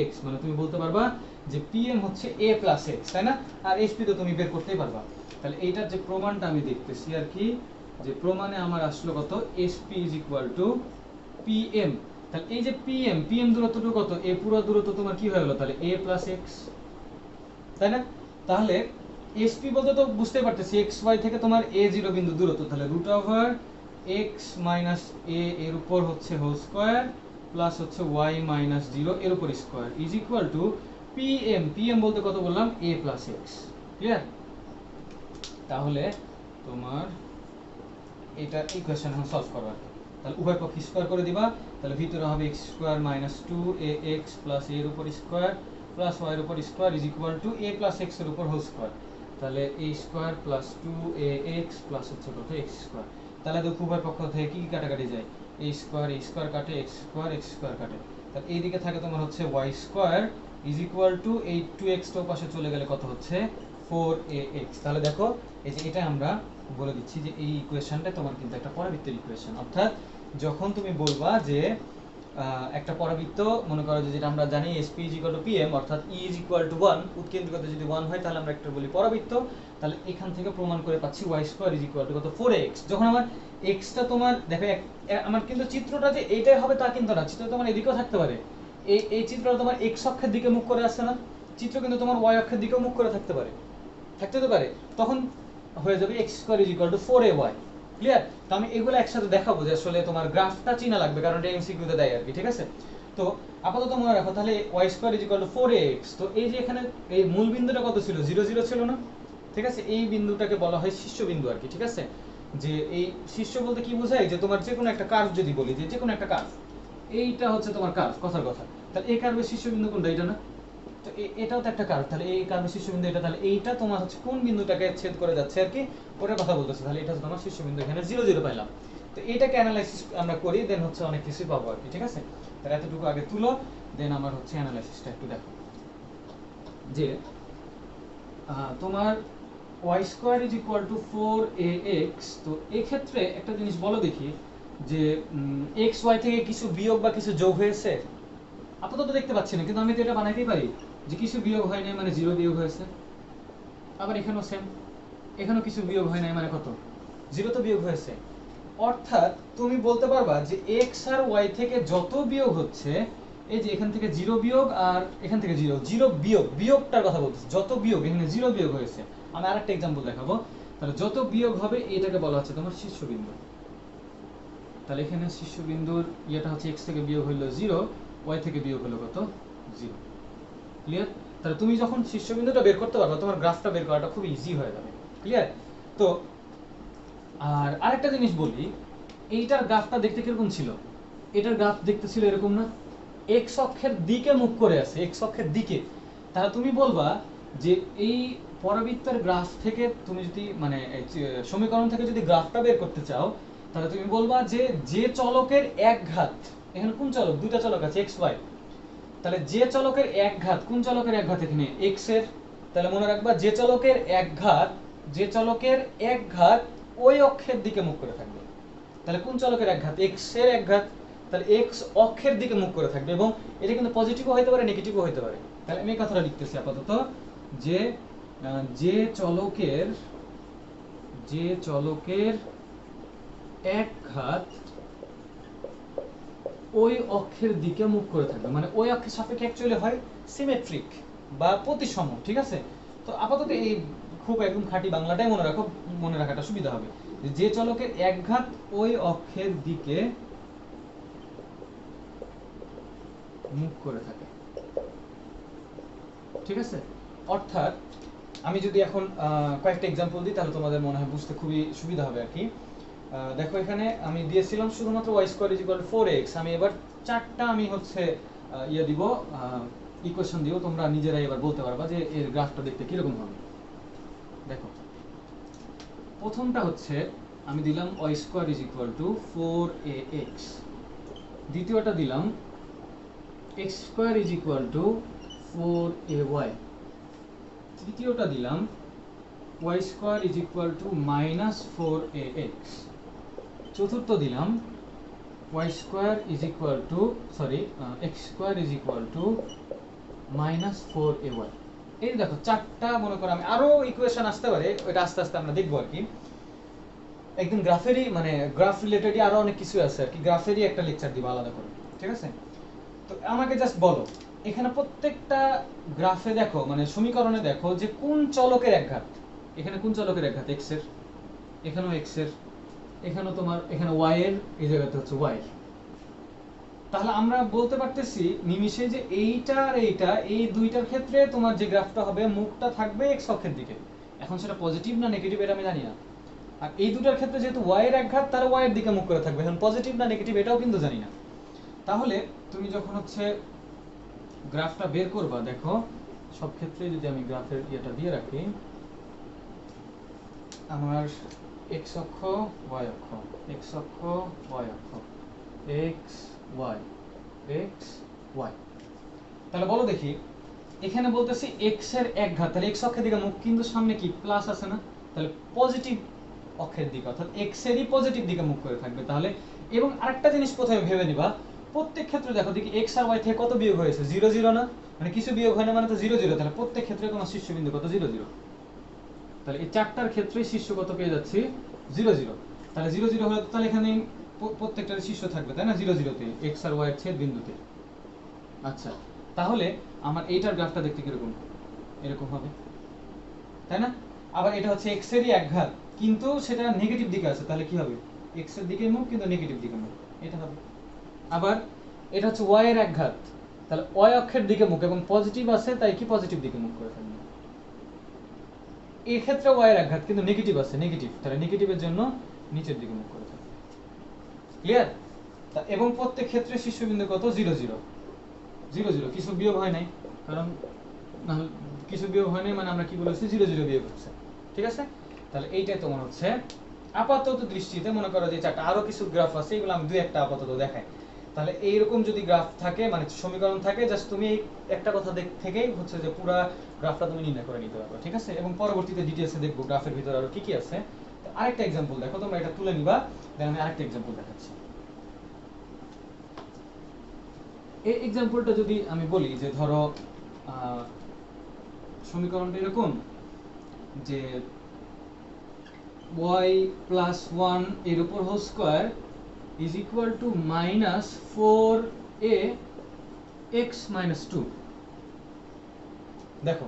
এক্স, মানে তুমি বলতে পারবা যে পিএম হচ্ছে এ প্লাস এক্স, তাই না। আর এইচপি তো তুমি বের করতেই পারবা। তাহলে এইটার যে প্রমাণটা আমি দেখতেছি আর কি, যে প্রমাণে আমার আসলো কত, SP is equal two PM, তাহলে এই যে পিএম, পিএম দূরত্বটুকু কত, এ পুরো দূরত্ব তোমার কি হয়ে গেল, তাহলে এ প্লাস এক্স, তাই না। তাহলে এসপি বলতে তো বুঝতে পারতেছি এক্স ওয়াই থেকে তোমার এ জিরো বিন্দু দূরত্ব, তাহলে রুট ওভার এক্স মাইনাস এ এর উপর হচ্ছে হোল স্কোয়ার প্লাস হচ্ছে ওয়াই মাইনাস জিরো এর উপর square is equal two PM, PM বলতে কত বললাম, এ প্লাস এক্স, ক্লিয়ার। তাহলে তোমার এটা ইকুয়েশন এখন সলভ করবা, তাহলে উভয় পক্ষ স্কোয়ার করে দিবা, তাহলে ভিতরে হবে এক্স স্কোয়ার মাইনাস টু এ এক্স প্লাস এর উপর স্কোয়ার প্লাস ওয়াই এর উপর square is equal two A plus x এর উপর হোল স্কোয়ার, তাহলে এ স্কোয়ার প্লাস টু এ এক্স প্লাস হচ্ছে কত, এক্স স্কোয়ার। তাহলে দেখো উভয় পক্ষ থেকে কি কাটাকাটি যায়, এ স্কোয়ার কাটে, এক্স স্কোয়ার কাটে, তাহলে এইদিকে থাকে তোমার হচ্ছে y square is equal to এই টু এক্স তো পাশে চলে গেলে কত হচ্ছে, ফোর এ এক্স। তাহলে দেখো এই যে এটা আমরা বলে দিচ্ছি যে এই ইকুয়েশনটা তোমার কিন্তু একটা পরাবৃত্তের ইকুয়েশন, অর্থাৎ যখন তুমি বলবা যে একটা পরাবৃত্ত মনে করো যে যেটা আমরা জানি SP is equal two PM, অর্থাৎ ই ইজ ইকুয়াল টু 1, উৎকেন্দ্রিকতা যদি 1 হয় তাহলে আমরা একটা বলি পরাবৃত্ত, তাহলে এখান থেকে প্রমাণ করে পাচ্ছি y square is equal to কত, 4x। যখন আমার এক্সটা তোমার দেখো আমার কিন্তু চিত্রটা যে এইটাই হবে তা কিন্তু না, চিত্র তোমার এদিকেও থাকতে পারে, এই চিত্রটা তোমার এক্স অক্ষের দিকে মুখ করে আসছে না, চিত্র কিন্তু তোমার ওয়াই অক্ষের দিকেও মুখ করে থাকতে পারে, তখন হয়ে যাবে x square is equal to 4ay, clear. তো আমি এগুলো একসাথে দেখাবো যে আসলে তোমার গ্রাফটা চিনা লাগবে, কারণ এটা এমসিকিউতে দেয় আর কি, ঠিক আছে। তো আপাতত মনে রাখো তাহলে y square is equal to 4ax, তো এই যে এখানে এই মূল বিন্দুটা কত ছিল, 0 0 ছিল না, ঠিক আছে, এই বিন্দুটাকে বলা হয় শীর্ষবিন্দু আর কি, ঠিক আছে। যে এই শীর্ষ বলতে কি বোঝায়, যে তোমার যে কোনো একটা কার্ভ যদি বলি, যে কোনো একটা কার্ভ, এইটা হচ্ছে তোমার কার্ভ, কথার কথা, তাহলে এই কার্ভের শীর্ষবিন্দু কোনটা, এটা না, তো এটাও তো একটা কার্ভ, তাহলে এই কার্ভের শীর্ষবিন্দু এটা, তাহলে এইটা তোমার হচ্ছে কোন বিন্দুটাকে ছেদ করে যাচ্ছে আর কি, ওটার কথা বলতেছে, তাহলে এটা হচ্ছে তোমার শীর্ষবিন্দু, এখানে 0 0 পাইলাম। তো এইটাকে অ্যানালাইসিস আমরা করি, দেন হচ্ছে অনেক কিছুই পাবো আর কি, ঠিক আছে। তাহলে এতটুকু আগে তুলো, দেন আমার হচ্ছে অ্যানালাইসিসটা একটু দেখো, যে তোমার y square is equal to 4ax, তো এই ক্ষেত্রে একটা জিনিস বলো দেখি, যে এক্স ওয়াই থেকে কিছু বিয়োগ বা কিছু যোগ হয়েছে, আপাতত দেখতে পাচ্ছি না, কিন্তু আমি তো এটা বানাইতেই পারি যে কিছু বিয়োগ হয় নাই মানে 0 বিয়োগ হয়েছে, আবার এখানেও সেম, এখানেও কিছু বিয়োগ হয় নাই মানে কত, 0 তো বিয়োগ হয়েছে। অর্থাৎ তুমি বলতে পারবা যে এক্স আর ওয়াই থেকে যত বিয়োগ হচ্ছে, এই যে এখান থেকে 0 বিয়োগ আর এখান থেকে 0 0 বিয়োগ, বিয়োগটার কথা বলতেছি, যত বিয়োগ এখানে 0 বিয়োগ হয়েছে, আমি আরেকটা एग्जांपल দেখাবো, তাহলে যত বিয়োগ হবে এটাকে বলা হচ্ছে তোমার শীর্ষবিন্দু। তাহলে এখানে শীর্ষবিন্দুর ইয়েটা হচ্ছে x থেকে বিয়োগ হলো 0, y থেকে বিয়োগ হলো কত, 0, ক্লিয়ার। তাহলে তুমি যখন শীর্ষবিন্দুটা বের করতে পারবে, তোমার গ্রাফটা বের করাটা খুব ইজি হয়ে যাবে, ক্লিয়ার। তো আর আরেকটা জিনিস বলি, এইটার গ্রাফটা দেখতে কিরকম ছিল? এটার গ্রাফ দেখতে ছিল এরকম না, এক্স অক্ষের দিকে মুখ করে আছে, এক্স অক্ষের দিকে। তাহলে তুমি বলবা যে এই পরাবৃত্তের গ্রাফ থেকে তুমি যদি মানে সমীকরণ থেকে যদি গ্রাফটা বের করতে চাও, তাহলে তুমি বলবা যে যে চলকের এক ঘাত, এখানে কোন চলক? দুইটা চলক আছে এক্স ওয়াই। তাহলে যে চলকের এক ঘাত, কোন চলকের এক ঘাত? এখানে এক্স এর। তাহলে মনে রাখবা যে চলকের এক ঘাত, যে চলকের এক ঘাত ওই অক্ষের দিকে মুখ করে থাকবে। তাহলে কোন চলকের এক ঘাত? এক্স এর এক ঘাত। তাহলে এক্স অক্ষের দিকে মুখ করে থাকবে, এবং এটা কিন্তু পজিটিভও হতে পারে নেগেটিভও হতে পারে। তাহলে আমি এই কথাটা লিখতেছি আপাতত, যে যে চলকের এক ঘাত ওই অক্ষের দিকে মুখ করে থাকবে, মানে ওই অক্ষের সাপেক্ষে অ্যাকচুয়ালি হয় সিমেট্রিক বা প্রতিসম, ঠিক আছে? তো আপাতত এই খুব একদম খাঁটি বাংলাটাই মনে রাখো, মনে রাখাটা সুবিধা হবে। যে চলকের এক ঘাত ওই অক্ষের দিকে মুখ করে থাকে, ঠিক আছে? অর্থাৎ আমি যদি এখন কয়েকটা এক্সাম্পল দিই, তাহলে তোমাদের মনে হয় বুঝতে খুবই সুবিধা হবে আর কি। দেখো এখানে আমি দিয়েছিলাম শুধুমাত্র y square is equal two 4x। আমি এবার চারটা আমি হচ্ছে ইয়ে দিব, ইকুয়েশন দিব, তোমরা নিজেরাই এবার বলতে পারবা যে এর গ্রাফটা দেখতে কিরকম হবে। দেখো প্রথমটা হচ্ছে আমি দিলাম y square is equal to 4ax, দ্বিতীয়টা দিলাম x square is equal to 4ay, তৃতীয়টা দিলাম y square is equal to minus 4ax, চতুর্থ দিলাম y square is equal two x square is equal to minus 4ay। এই দেখো চারটা, মনে করো আমি আরো ইকুয়েশন আসতে পারে, ওটা আস্তে আস্তে আমরা দেখবো আর কি। একদম গ্রাফেরই মানে গ্রাফ রিলেটেডই আরো অনেক কিছু আছে আর কি, গ্রাফেরই একটা লেকচার দিব আলাদা করে, ঠিক আছে? তো আমাকে জাস্ট বলো, এখানে প্রত্যেকটা গ্রাফে দেখো মানে সমীকরণে দেখো যে কোন চলকের এক ঘাত। এখানে কোন চলকের এক ঘাত? এক্স এর। এখানেও এক্স এর, এখানেও তোমার এখানে ওয়াই এর, এই জায়গাতে হচ্ছে ওয়াই। তাহলে আমরা বলতে পারতেছি নিমিষে যে এইটা আর এইটা, এই দুইটার ক্ষেত্রে তোমার যে গ্রাফটা হবে মুখটা থাকবে এক্স অক্ষের দিকে। এখন সেটা পজিটিভ না নেগেটিভ এটা আমি জানি না। আর এই দুটার ক্ষেত্রে যেহেতু ওয়াই এর এক ঘাত, তাহলে ওয়াই এর দিকে মুখ করে থাকবে, এখন পজিটিভ না নেগেটিভ এটাও কিন্তু জানি না। তাহলে তুমি যখন হচ্ছে গ্রাফটা বের করবা, দেখো সব ক্ষেত্রে যদি আমি গ্রাফের ইয়েটা দিয়ে রাখি, আমার x অক্ষ y অক্ষ, x অক্ষ y অক্ষ, x y x y। তাহলে বলো দেখি, এখানে বলতেছি x এর এক ঘাত, তাহলে x অক্ষের দিকে মুখ, কিন্তু সামনে কি প্লাস আছে না? তাহলে পজিটিভ অক্ষের দিকে, অর্থাৎ x এরই পজিটিভ দিকে মুখ করে থাকবে। তাহলে এবং আরেকটা জিনিস প্রথমে ভেবে নিবা, প্রত্যেক ক্ষেত্রে দেখো দেখি x আর y থেকে কত বিয়োগ হয়েছে? 0 0 না? মানে কিছু বিয়োগ হয় না মানে তো 0 0। তাহলে প্রত্যেক ক্ষেত্রে তোমার শীর্ষবিন্দু কত? 0 0। তাহলে এই চারটার ক্ষেত্রে শীর্ষ কত পেয়ে যাচ্ছি? 0 0। তাহলে 0 0 হলে তাহলে এখানে প্রত্যেকটার শীর্ষ থাকবে, তাই না? 0 0 তে x আর y এর ছেদ বিন্দুতে। আচ্ছা, তাহলে আমার এইটার গ্রাফটা দেখতে কিরকম? এরকম হবে, তাই না? আবার এটা হচ্ছে x এরই এক ঘাত, কিন্তু সেটা নেগেটিভ দিকে আছে, তাহলে কি হবে? x এর দিকে মুখ কিন্তু নেগেটিভ দিকে মুখ, এটা হবে। আবার এটা হচ্ছে y এর এক ঘাত, তাহলে y অক্ষের দিকে মুখ এবং পজিটিভ আছে, তাই কি পজিটিভ দিকে মুখ করে থাকবে। এই ক্ষেত্রে y এর এক ঘাত কিন্তু নেগেটিভ আছে, নেগেটিভ, তাহলে নেগেটিভের জন্য নিচের দিকে মুখ করে থাকবে। ক্লিয়ার? এবং প্রত্যেক ক্ষেত্রে শীর্ষবিন্দু কত? 0 0 0 0। কিছু বিয়োগ হয় নাই, কারণ না কিছু বিয়োগ হয় নাই মানে আমরা কি বলেছি? 0 0 বিয়োগ হচ্ছে, ঠিক আছে? তাহলে এইটাই তোমার হচ্ছে আপাতত দৃষ্টিতে, মনে করো যে চারটা আরো কিছু গ্রাফ আছে, এগুলো আমি দুই একটা আপাতত দেখাই। তাহলে এইরকম যদি গ্রাফ থাকে মানে সমীকরণ থাকে, জাস্ট তুমি এই একটা কথা থেকেই হচ্ছে যে পুরো গ্রাফটা তুমি নির্ণয় করে নিতে পারবে, ঠিক আছে? এবং পরবর্তীতে ডিটেইলসে দেখবো গ্রাফের ভিতরে আরো কি কি আছে। আরেকটা एग्जांपल দেখো, তোমরা এটা তুলে নিবা, দেন আমি আরেকটা एग्जांपल দেখাচ্ছি। এই एग्जांपलটা যদি আমি বলি যে ধরো সমীকরণটা এরকম যে y plus 1 এর উপর whole square is equal to minus 4a x minus 2। দেখো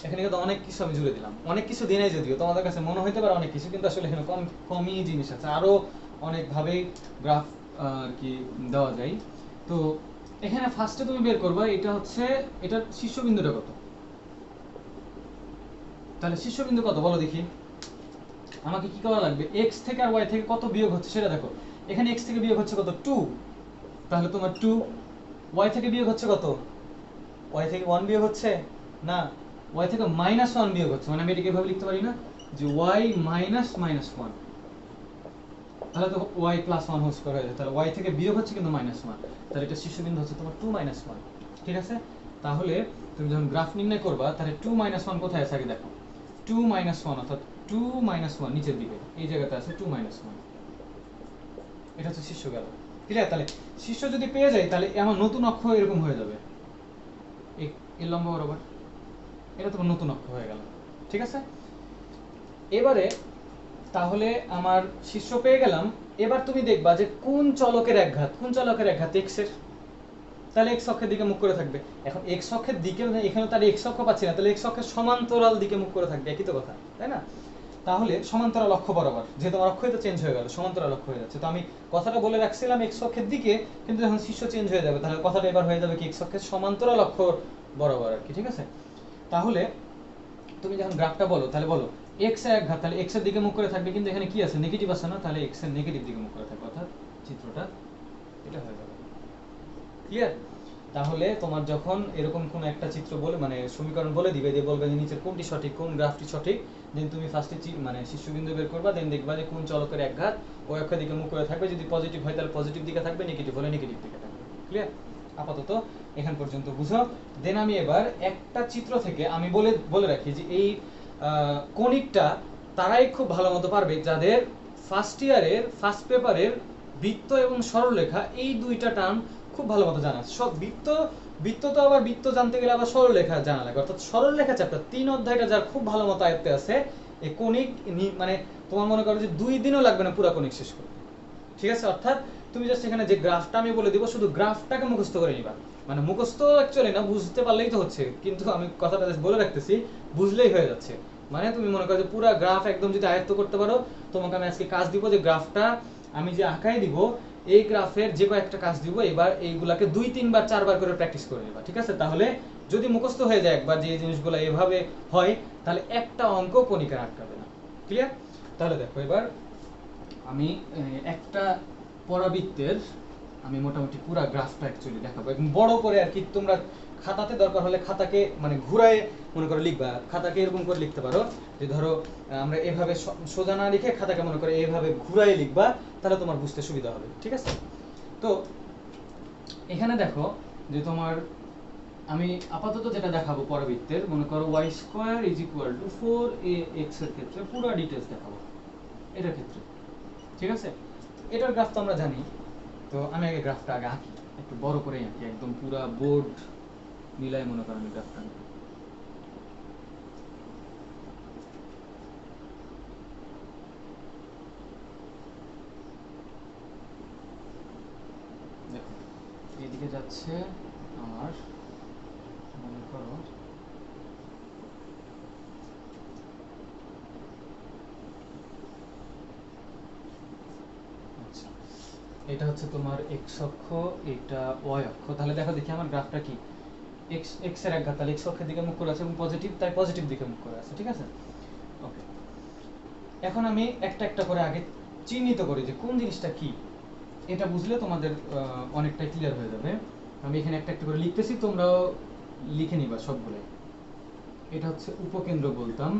এখানে কিন্তু অনেক কিছু আমি জুড়ে দিলাম, অনেক কিছু দিই নাই, যদিও তোমাদের কাছে মনে হইতে পারে অনেক কিছু, কিন্তু আসলে এখানে কমই জিনিস আছে, আরো অনেক ভাবে গ্রাফ আর কি দেওয়া যায়। তো এখানে ফার্স্টে তুমি বের করবা এটা হচ্ছে এটার শীর্ষবিন্দুটা কত। তাহলে শীর্ষবিন্দু কত বলো দেখি? আমাকে কি করা লাগবে, x থেকে আর y থেকে কত বিয়োগ হচ্ছে সেটা দেখো। এখানে x থেকে বিয়োগ হচ্ছে কত 2, তাহলে তোমার 2, y থেকে বিয়োগ হচ্ছে কত, y থেকে 1 বিয়োগ হচ্ছে না, y থেকে -1 বিয়োগ হচ্ছে, মানে আমি এটাকে এভাবে লিখতে পারি না যে y -1, তাহলে তো y +1 হোল স্কয়ার হয়ে যায়, তাহলে y থেকে বিয়োগ হচ্ছে কিন্তু -1, তাহলে এটা শীর্ষবিন্দু হচ্ছে তোমার 2 -1। ঠিক আছে, তাহলে তুমি যখন গ্রাফ নির্ণয় করবা তাহলে 2 -1 কোথায় আছে আগে দেখো, 2 -1 অর্থাৎ 2 -1 নিচের দিকে এই জায়গাতে আছে 2 -1, এটা হচ্ছে শীর্ষ গেল। ক্লিয়ার? তাহলে শীর্ষ যদি পেয়ে যাই তাহলে আমার নতুন অক্ষ এরকম হয়ে যাবে, এই লম্ব বরাবর, এটা তোমার নতুন অক্ষ হয়ে গেল। ঠিক আছে, এবারে তাহলে আমার শীর্ষ পেয়ে গেলাম। এবার তুমি দেখবা যে কোন চলকের একঘাত, কোন চলকের একঘাত x এর, তাহলে x অক্ষের দিকে মুখ করে থাকবে। এখন x অক্ষের দিকে এখানে তার x অক্ষ পাচ্ছি না, তাহলে x অক্ষের সমান্তরাল দিকে মুখ করে থাকবে, একই তো কথা তাই না? তাহলে সমান্তরাল অক্ষ বরাবর, যেহেতু আমার অক্ষই তো চেঞ্জ হয়ে গেল, সমান্তরাল অক্ষ হয়ে যাচ্ছে, তো আমি কথাটা বলে রাখছিলাম x অক্ষের দিকে, কিন্তু যখন শীর্ষ চেঞ্জ হয়ে যাবে তাহলে কথাটা এবার হয়ে যাবে কি x অক্ষের সমান্তরাল অক্ষ বরাবর আর কি। ঠিক আছে, তাহলে তুমি যখন গ্রাফটা বলো তাহলে বলো x এর একঘাত, তাহলে x এর দিকে মুখ করে থাকবে, কিন্তু এখানে কি আছে নেগেটিভ আছে না, তাহলে x এর নেগেটিভ দিকে মুখ করে থাকবে, অর্থাৎ চিত্রটা এটা হয়ে যাবে। ক্লিয়ার? তাহলে তোমার যখন এরকম কোন একটা চিত্র বলে মানে সমীকরণ বলে দিবে, যে বলবে যে নিচের কোনটি সঠিক, কোন গ্রাফটি সঠিক, দেন তুমি ফার্স্টে মানে শীর্ষবিন্দু বের করবা, দেন দেখবা যে কোন চলকের একঘাত ওই অক্ষের দিকে মুখ করে থাকবে, যদি পজিটিভ হয় তাহলে পজিটিভ দিকে থাকবে, নেগেটিভ হলে নেগেটিভ দিকে থাকবে। ক্লিয়ার? আপাতত এখান পর্যন্ত বুঝো। দেন আমি এবার একটা চিত্র থেকে আমি বলে রাখি যে এই কণিকটা তারাই খুব ভালো মতো পারবে যাদের ফার্স্ট ইয়ারের ফার্স্ট পেপারের বৃত্ত এবং সরলরেখা এই দুইটা টার্ম খুব ভালো মতো জানা আছে। সব বৃত্ত তো আবার বৃত্ত জানতে গেলে আবার সরলরেখা জানা লাগে, অর্থাৎ সরলরেখা চ্যাপ্টার 3 অধ্যায়টা যার খুব ভালো মতো আয়ত্তে আছে, এই কণিক মানে তোমার মনে করো যে 2 দিনও লাগবে না পুরো কণিক শেষ করতে। ঠিক আছে, অর্থাৎ তুমি জাস্ট এখানে যে গ্রাফটা আমি বলে দিব শুধু গ্রাফটাকে মুখস্থ করে নিবা, মানে মুখস্থ অ্যাকচুয়ালি না, বুঝতে পারলেই তো হচ্ছে, কিন্তু আমি কথাটা জাস্ট বলে রাখতেছি, বুঝলেই হয়ে যাচ্ছে। মানে তুমি মনে করো যে পুরো গ্রাফ একদম যদি আয়ত্ত করতে পারো, তোমাকে আমি আজকে কাজ দিব যে গ্রাফটা আমি যে আঁকাই দিব এই গ্রাফের যে কয়েকটা কাজ দিব, এবার এইগুলাকে 2-3 বার 4 বার করে প্র্যাকটিস করে নিবা। ঠিক আছে, তাহলে যদি মুখস্থ হয়ে যায় একবার যে এই জিনিসগুলো এভাবে হয়, তাহলে একটা অঙ্ক কণিকা আটকাবে না। ক্লিয়ার? তাহলে দেখো এবার আমি একটা পরাবৃত্তের আমি মোটামুটি পুরো গ্রাফটা অ্যাকচুয়ালি দেখাবো, একদম বড় করে আর কি। তোমরা খাতাতে দরকার হলে খাতাকে মানে ঘুরায় মনে করো লিখবা, খাতাকে এরকম করে লিখতে পারো যে ধরো আমরা এভাবে সোজা না লিখে খাতাকে মনে করো এইভাবে ঘুরায় লিখবা, তাহলে তোমার বুঝতে সুবিধা হবে। ঠিক আছে, তো এখানে দেখো যে তোমার আমি আপাতত যেটা দেখাবো পরাবৃত্তের, মনে করো y² = 4ax এর ক্ষেত্রে পুরো ডিটেইলস দেখাবো এটার ক্ষেত্রে। ঠিক আছে, এটার গ্রাফ তো আমরা জানি, তো আমি আগে গ্রাফটা আগে আঁকি, একটু বড় করে আঁকি, একদম পুরা বোর্ড মিলাই মনে করেন গ্রাফটা আঁকি। দেখো এইদিকে যাচ্ছে আমার মনে করো আচ্ছা এটা হচ্ছে তোমার x অক্ষ, এটা y অক্ষ। তাহলে দেখো দেখি আমার গ্রাফটা কি, x এর একঘাত, তাহলে x অক্ষের দিকে মুখ করে আছে এবং পজিটিভ, তাই পজিটিভ দিকে মুখ করে আছে। ঠিক আছে, ওকে। এখন আমি একটা একটা করে আগে চিহ্নিত করি যে কোন জিনিসটা কি, এটা বুঝলে তোমাদের অনেকটাই ক্লিয়ার হয়ে যাবে। আমি এখানে একটা একটা করে লিখতেছি, তোমরাও লিখে নিবা সবগুলো। এটা হচ্ছে উপকেন্দ্র বলতাম,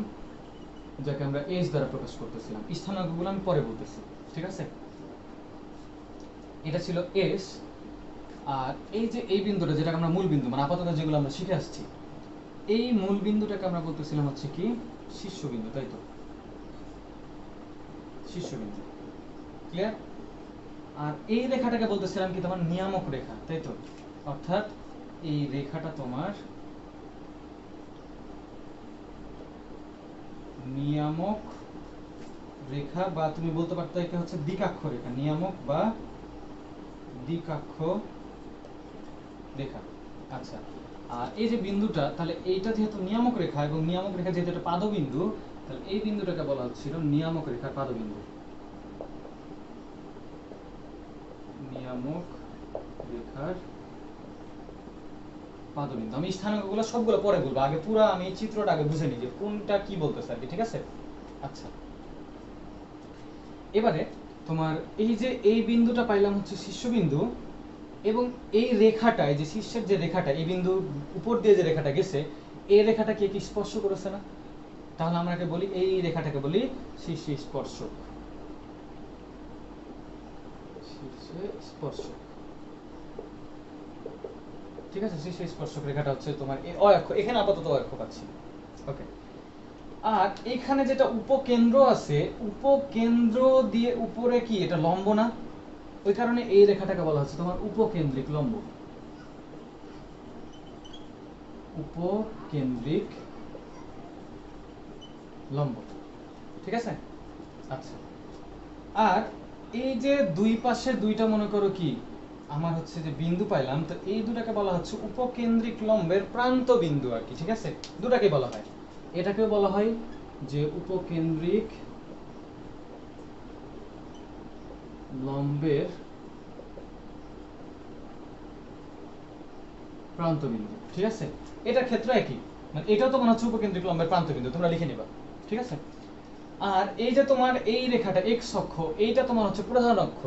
যাকে আমরা h দ্বারা প্রকাশ করতেছিলাম, স্থানাঙ্কগুলো আমি পরে বলতেছি। ঠিক আছে, এটা ছিল s। আর এই যে এই বিন্দুটা যেটাকে আমরা মূল বিন্দু মানে আপাতত যেগুলো আমরা শিখে আসছি, এই মূল বিন্দুটাকে আমরা বলতেছিলাম হচ্ছে কি শীর্ষবিন্দু, তাই তো, শীর্ষবিন্দু। ক্লিয়ার? আর এই রেখাটাকে বলতেছিলাম কি তোমার নিয়ামক রেখা, তাই তো, অর্থাৎ এই রেখাটা তোমার নিয়ামক রেখা, বা তুমি বলতে পারতে এটা হচ্ছে দ্বিকাক্ষ রেখা, নিয়ামক বা দ্বিকাক্ষ রেখা। আচ্ছা, আর এই যে বিন্দুটা, তাহলে এইটা যেহেতু নিয়ামক রেখা এবং নিয়ামক রেখা যেহেতু এটা পাদবিন্দু, তাহলে এই বিন্দুটাকে বলা হচ্ছিল নিয়ামক রেখার পাদবিন্দু, নিয়ামক রেখার পাদবিন্দু। আমি স্থানাঙ্কগুলো সবগুলো পরে বলবো, আগে পুরো আমি চিত্রটা আগে বুঝে নিই যে কোনটা কি বলতেছে আর কি। ঠিক আছে, আচ্ছা এবারে তোমার এই যে এই বিন্দুটা পাইলাম হচ্ছে শীর্ষবিন্দু, এবং এই রেখাটা, এই যে শীর্ষের যে রেখাটা, এই বিন্দুর উপর দিয়ে যে রেখাটা গেছে, এই রেখাটা কি স্পর্শ করেছে না? তাহলে আমরা বলি এই রেখাটাকে বলি শীর্ষ স্পর্শক। শীর্ষে স্পর্শক, ঠিক আছে। শীর্ষ স্পর্শক রেখাটা হচ্ছে তোমার এই অক্ষ, এখানে আপাতত অক্ষ পাচ্ছি, ওকে। আর এখানে যেটা উপকেন্দ্র আছে, উপকেন্দ্র দিয়ে উপরে কি এটা লম্ব না, ওই কারণে এই রেখাটাকে বলা হচ্ছে তোমার উপকেন্দ্রিক লম্ব। উপকেন্দ্রিক লম্ব, ঠিক আছে। আচ্ছা, আর এই যে দুই পাশে দুইটা মনে করো কি আমার হচ্ছে যে বিন্দু পাইলাম, তো এই দুটাকে বলা হচ্ছে উপকেন্দ্রিক লম্বের প্রান্ত বিন্দু আর কি, ঠিক আছে। দুটাকে বলা হয়, এটাকেও বলা হয় যে উপকেন্দ্রিক লম্বের প্রান্ত বিন্দু, ঠিক আছে। এটার ক্ষেত্রে একই, মানে এটাও তো মনে হচ্ছে উপকেন্দ্রিক লম্বের প্রান্ত বিন্দু, তোমরা লিখে নিবা, ঠিক আছে। আর এই যে তোমার এই রেখাটা এক্স অক্ষ, এইটা তোমার হচ্ছে প্রধান অক্ষ,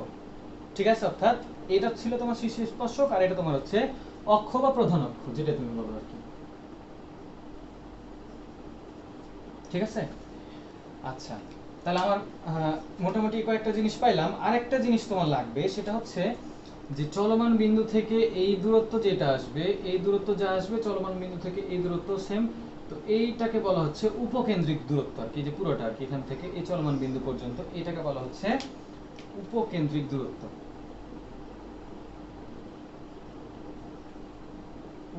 ঠিক আছে। অর্থাৎ এটা ছিল তোমার শীর্ষ স্পর্শক, আর এটা তোমার হচ্ছে অক্ষ বা প্রধান অক্ষ, যেটা তুমি বলো আর কি, ঠিক আছে। আচ্ছা, তাহলে আমার মোটামুটি কয়েকটা জিনিস পাইলাম। আরেকটা জিনিস তোমার লাগবে, সেটা হচ্ছে যে চলমান বিন্দু থেকে এই দূরত্ব যেটা আসবে, এই দূরত্ব যা আসবে চলমান বিন্দু থেকে এই দূরত্ব সেম, তো এইটাকে বলা হচ্ছে উপকেন্দ্রিক দূরত্ব আর কি, যে পুরোটা আর কি এখান থেকে এই চলমান বিন্দু পর্যন্ত, এটাকে বলা হচ্ছে উপকেন্দ্রিক দূরত্ব।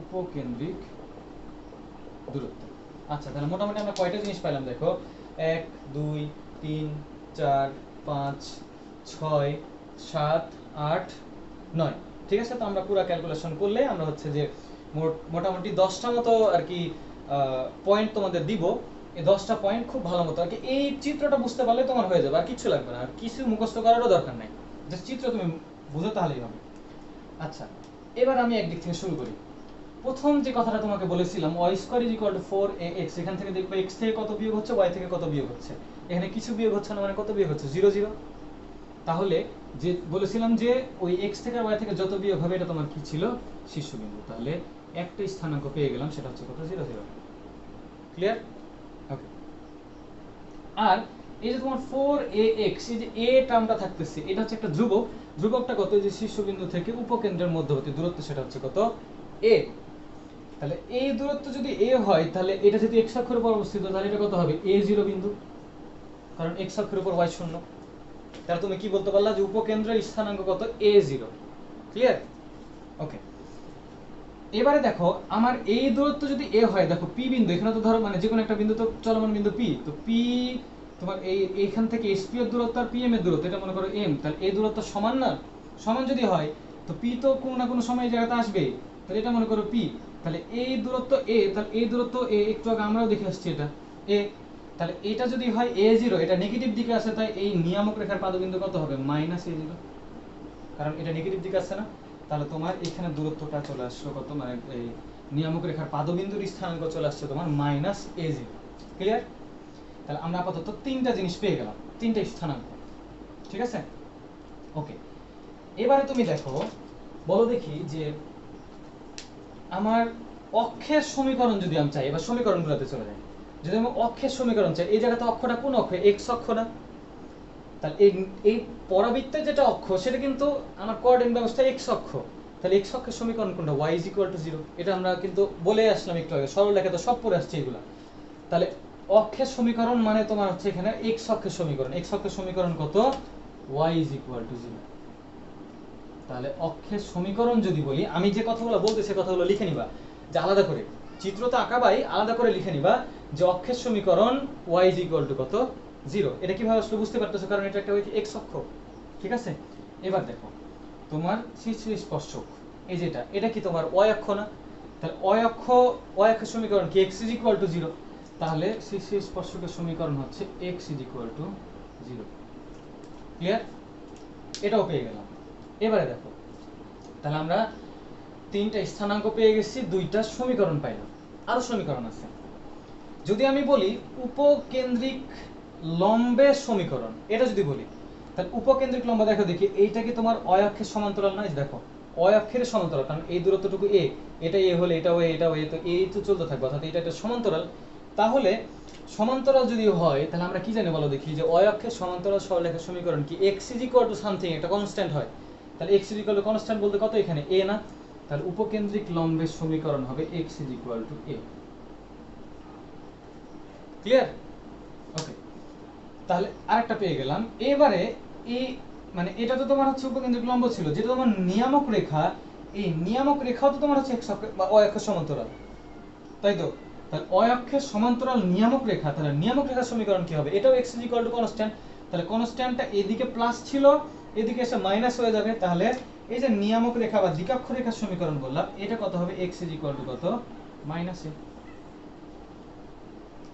উপকেন্দ্রিক দূরত্ব। আচ্ছা, তাহলে মোটামুটি আমরা কয়টা জিনিস পেলাম দেখো, 1 2 3 4 5 6 7 8 9, ঠিক আছে। তো আমরা পুরো ক্যালকুলেশন করলে আমরা হচ্ছে যে মোটামুটি 10টা মতো আর কি পয়েন্ট তোমাদের দিব। এই 10টা পয়েন্ট খুব ভালো মতো আর কি এই চিত্রটা বুঝতে পারলে তোমার হয়ে যাবে, আর কিছু লাগবে না, আর কিছু মুখস্থ করারও দরকার নাই, জাস্ট চিত্র তুমি বুঝো তাহলেই হবে। আচ্ছা, এবার আমি একদিক থেকে শুরু করি। প্রথম যে কথাটা তোমাকে বলেছিলাম y² = 4ax, এখান থেকে দেখবে x থেকে কত বিয়োগ হচ্ছে, y থেকে কত বিয়োগ হচ্ছে। এখানে কিছু বিয়োগ হচ্ছে না, মানে কত বিয়োগ হচ্ছে, 0 0। তাহলে যে বলেছিলাম যে ওই x থেকে y থেকে যত বিয়োগ হবে এটা তোমার কি ছিল, শীর্ষবিন্দু। তাহলে একটা স্থানাঙ্ক পেয়ে গেলাম, সেটা হচ্ছে কত, 0 0। ক্লিয়ার? ওকে। আর এই যে তোমার 4ax, এই যে a টার্মটা থাকতেছে, এটা হচ্ছে একটা ধ্রুবক। ধ্রুবকটা কত, যে শীর্ষবিন্দু থেকে উপকেন্দ্রের মধ্যবর্তী দূরত্ব, সেটা হচ্ছে কত, a। তাহলে এই দূরত্ব যদি a হয়, তাহলে এটা যদি x অক্ষের উপর অবস্থিত, তাহলে এটা কত হবে, a0 বিন্দু, কারণ x অক্ষের উপর y শূন্য। তাহলে তুমি কি বলতে পারলা, যে উপকেন্দ্রের স্থানাঙ্ক কত, a0। ক্লিয়ার? ওকে। এবারে দেখো আমার এই দূরত্ব যদি a হয়, দেখো p বিন্দু, এখানে তো ধরো মানে যে কোনো একটা বিন্দু তো চলমান বিন্দু p, তো p তোমার এইখান থেকে sp এর দূরত্ব আর pm এর দূরত্ব, এটা মনে করো m, তাহলে এই দূরত্ব সমান না, সমান যদি হয় তো p তো কোনো না কোনো সময় এই জায়গাতে আসবে, তাহলে এটা মনে করো p। তাহলে এই দূরত্ব a, তাহলে এই দূরত্ব a, একটু আগে আমরাও দেখে আসছি এটা a। তাহলে এটা যদি হয় a0, এটা নেগেটিভ দিকে আসে, তাই এই নিয়ামক রেখার পাদবিন্দু কত হবে, -a0, কারণ এটা নেগেটিভ দিকে আসছে না। তাহলে তোমার এখানে দূরত্বটা চলে আসলো কত, মানে এই নিয়ামক রেখার পাদবিন্দুর স্থানাঙ্ক চলে আসছে তোমার -a0। ক্লিয়ার? তাহলে আমরা আপাতত তিনটা জিনিস পেয়ে গেলাম, তিনটা স্থানাঙ্ক, ঠিক আছে। ওকে, এবারে তুমি দেখো, বলো দেখি যে আমার অক্ষের সমীকরণ যদি আমি চাই, এবার সমীকরণগুলোতে চলে যাই। যদি আমি অক্ষের সমীকরণ চাই, এই জায়গাতে অক্ষটা কোন অক্ষ, x অক্ষ না? তাহলে এই পরাবৃত্তের যেটা অক্ষ, সেটা কিন্তু আমার কোঅর্ডিনেট ব্যবস্থায় x অক্ষ। তাহলে x অক্ষের সমীকরণ কোনটা, y = 0। এটা আমরা কিন্তু বলে আসলাম একটু আগে, সরল রেখা তো সব পড়ে আসছে এগুলা। তাহলে অক্ষের সমীকরণ মানে তোমার হচ্ছে এখানে x অক্ষের সমীকরণ, x অক্ষের সমীকরণ কত, y = 0। তাহলে অক্ষের সমীকরণ যদি বলি, আমি যে কথাগুলো বলতেছি সে কথাগুলো লিখে নিবা, যে আলাদা করে চিত্র তো আঁকাবাই, আলাদা করে লিখে নিবা যে অক্ষের সমীকরণ y = কত, 0। এটা কিভাবে আসলে বুঝতে পারতেছো, কারণ এটা একটা x অক্ষ, ঠিক আছে। এবার দেখো তোমার শীর্ষ স্পর্শক, এই যেটা, এটা কি তোমার y অক্ষ না? তাহলে y অক্ষের সমীকরণ কি, x = 0। তাহলে শীর্ষ স্পর্শকের সমীকরণ হচ্ছে x = 0। ক্লিয়ার? এটাও পেয়ে গেলাম। এবারে দেখো, তাহলে আমরা তিনটা স্থানাঙ্ক পেয়ে গেছি, দুইটা সমীকরণ পাইলাম, আরো সমীকরণ আছে। যদি আমি বলি উপকেন্দ্রিক লম্বের সমীকরণ, এটা যদি বলি, তাহলে উপকেন্দ্রিক লম্ব দেখো দেখি, এইটা কি তোমার অয় অক্ষের সমান্তরাল নয়? দেখো অয় অক্ষের সমান্তরাল, কারণ এই দূরত্বটুকু এ, এটা এ হলে এটাও এ, এটাও এ, তো এই তো চলতে থাকবে, অর্থাৎ এটা একটা সমান্তরাল। তাহলে সমান্তরাল যদি হয় তাহলে আমরা কি জানি বলো দেখি, যে অয় অক্ষের সমান্তরাল সরলরেখার সমীকরণ কি x = সামথিং একটা কনস্ট্যান্ট হয়। তাহলে x = কনস্ট্যান্ট বলতে কত এখানে a না, তাহলে উপকেন্দ্রিক লম্বের সমীকরণ হবে x = a। ক্লিয়ার? ওকে, তাহলে আরেকটা পেয়ে গেলাম। এবারে এই মানে এটা তো তোমার হচ্ছে উপকেন্দ্রিক লম্ব ছিল, যেটা তোমার নিয়ামক রেখা, এই নিয়ামক রেখাও তো তোমার হচ্ছে x অক্ষ বা y অক্ষের সমান্তরাল, তাই তো? তাহলে y অক্ষের সমান্তরাল নিয়ামক রেখা, তাহলে নিয়ামক রেখার সমীকরণ কি হবে? এটাও x = কনস্ট্যান্ট, তাহলে কনস্ট্যান্টটা এদিকে প্লাস ছিল, এদিকে এসে মাইনাস হয়ে যাবে, তাহলে এই যে নিয়ামক রেখা বা দ্বিকক্ষ রেখার সমীকরণ বললাম, এটা কত হবে? x = কত? -a।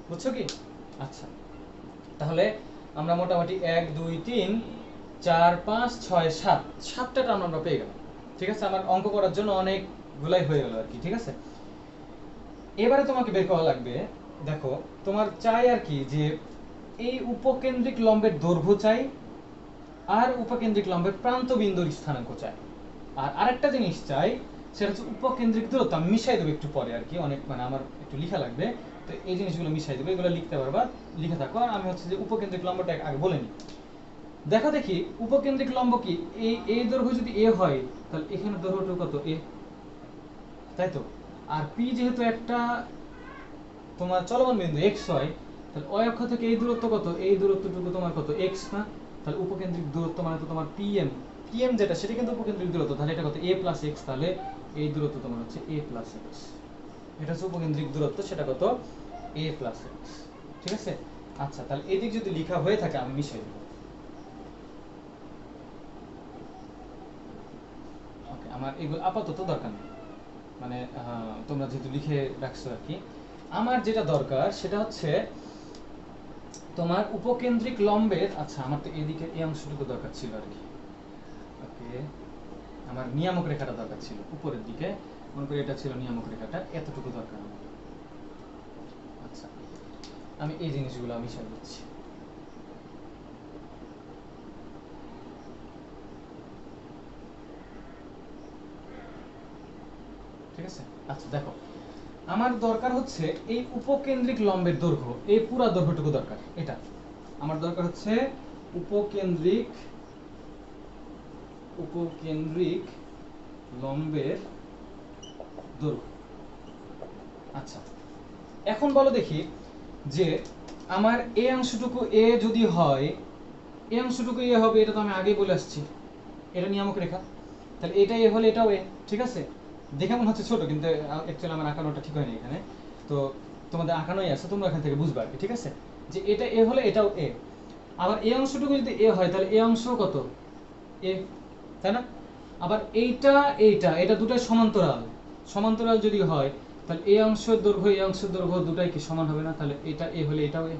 বুঝছো কি? আচ্ছা, তাহলে আমরা মোটামুটি 1 2 3 4 5 6 7 7টা টার্ম আমরা পেয়ে গেলাম। ঠিক আছে, আমার অঙ্ক করার জন্য অনেকগুলাই হয়ে গেল আর কি। ঠিক আছে, এবারে তোমাকে বের করা লাগবে, দেখো তোমার চাই আর কি, যে এই উপকেন্দ্রিক লম্বের দৈর্ঘ্য চাই, আর উপকেন্দ্রিক লম্বের প্রান্ত বিন্দুর স্থানাঙ্ক চাই, আর আরেকটা জিনিস চাই, সেটা হচ্ছে উপকেন্দ্রিক দূরত্ব। আমি মিশাই দেবো একটু পরে আর কি, অনেক মানে আমার একটু লেখা লাগবে, তো এই জিনিসগুলো মিশাই দেবো, এগুলো লিখতে পারবা, লিখে থাকো। আর আমি হচ্ছে যে উপকেন্দ্রিক লম্বটা আগে বলে নিই। দেখো দেখি উপকেন্দ্রিক লম্ব কি, এই দৈর্ঘ্য যদি a হয় তাহলে এখানে দৈর্ঘ্যটা কত? a, তাই তো? আর p যেহেতু একটা তোমার চলমান বিন্দু x হয়, তাহলে অয় অক্ষ থেকে এই দূরত্ব কত? এই দূরত্বটুকু তোমার কত? x না? তাহলে উপকেন্দ্রিক দূরত্ব মানে তো তোমার pm, pm যেটা সেটা কিন্তু উপকেন্দ্রিক দূরত্ব, তাহলে এটা কত? a + x, তাহলে এই দূরত্ব তোমার হচ্ছে a + x। এটা হচ্ছে উপকেন্দ্রিক দূরত্ব, সেটা কত? a + x। ঠিক আছে, আচ্ছা, তাহলে এদিক যদি লেখা হয়ে থাকে আমি মিশাই দেব। ওকে, আমার এগুলো আপাতত দরকার নেই, মানে তোমরা যেহেতু লিখে রাখছো আর কি। আমার যেটা দরকার সেটা হচ্ছে তোমার উপকেন্দ্রিক লম্বের, আচ্ছা আমার তো এদিকে এই অংশটুকু দরকার ছিল আর কি। ওকে, আমার নিয়ামক রেখাটা দরকার ছিল উপরের দিকে, মনে করি এটা ছিল নিয়ামক রেখাটা, এতটুকু দরকার আমার। আচ্ছা, আমি এই জিনিসগুলো আমি মিশিয়ে দিচ্ছি। ঠিক আছে, আচ্ছা দেখো আমার দরকার হচ্ছে এই উপকেন্দ্রিক লম্বের দৈর্ঘ্য, এই পুরো দৈর্ঘ্যটুকু দরকার। এটা আমার দরকার হচ্ছে উপকেন্দ্রিক উপকেন্দ্রিক লম্বের দৈর্ঘ্য। আচ্ছা, এখন বলো দেখি, যে আমার এই অংশটুকু a যদি হয়, এই অংশটুকু a হবে, এটা তো আমি আগেই বলে আসছি, এটা নিয়ামক রেখা, তাহলে এটা a হলে এটাও a। ঠিক আছে, দেখে মনে হচ্ছে ছোট, কিন্তু অ্যাকচুয়ালি আমার আঁকানোটা ঠিক হয়নি এখানে, তো তোমাদের আঁকানোই আছে, তোমরা এখান থেকে বুঝবে আর কি। ঠিক আছে, যে এটা a হলে এটাও a। আবার এই অংশটুকু যদি a হয় তাহলে এই অংশ কত? a, তাই না? আবার এইটা এইটা এটা দুটোই সমান্তরাল, সমান্তরাল যদি হয় তাহলে এই অংশের দৈর্ঘ্য এই অংশের দৈর্ঘ্য দুটাই কি সমান হবে না? তাহলে এটা a হলে এটাও a।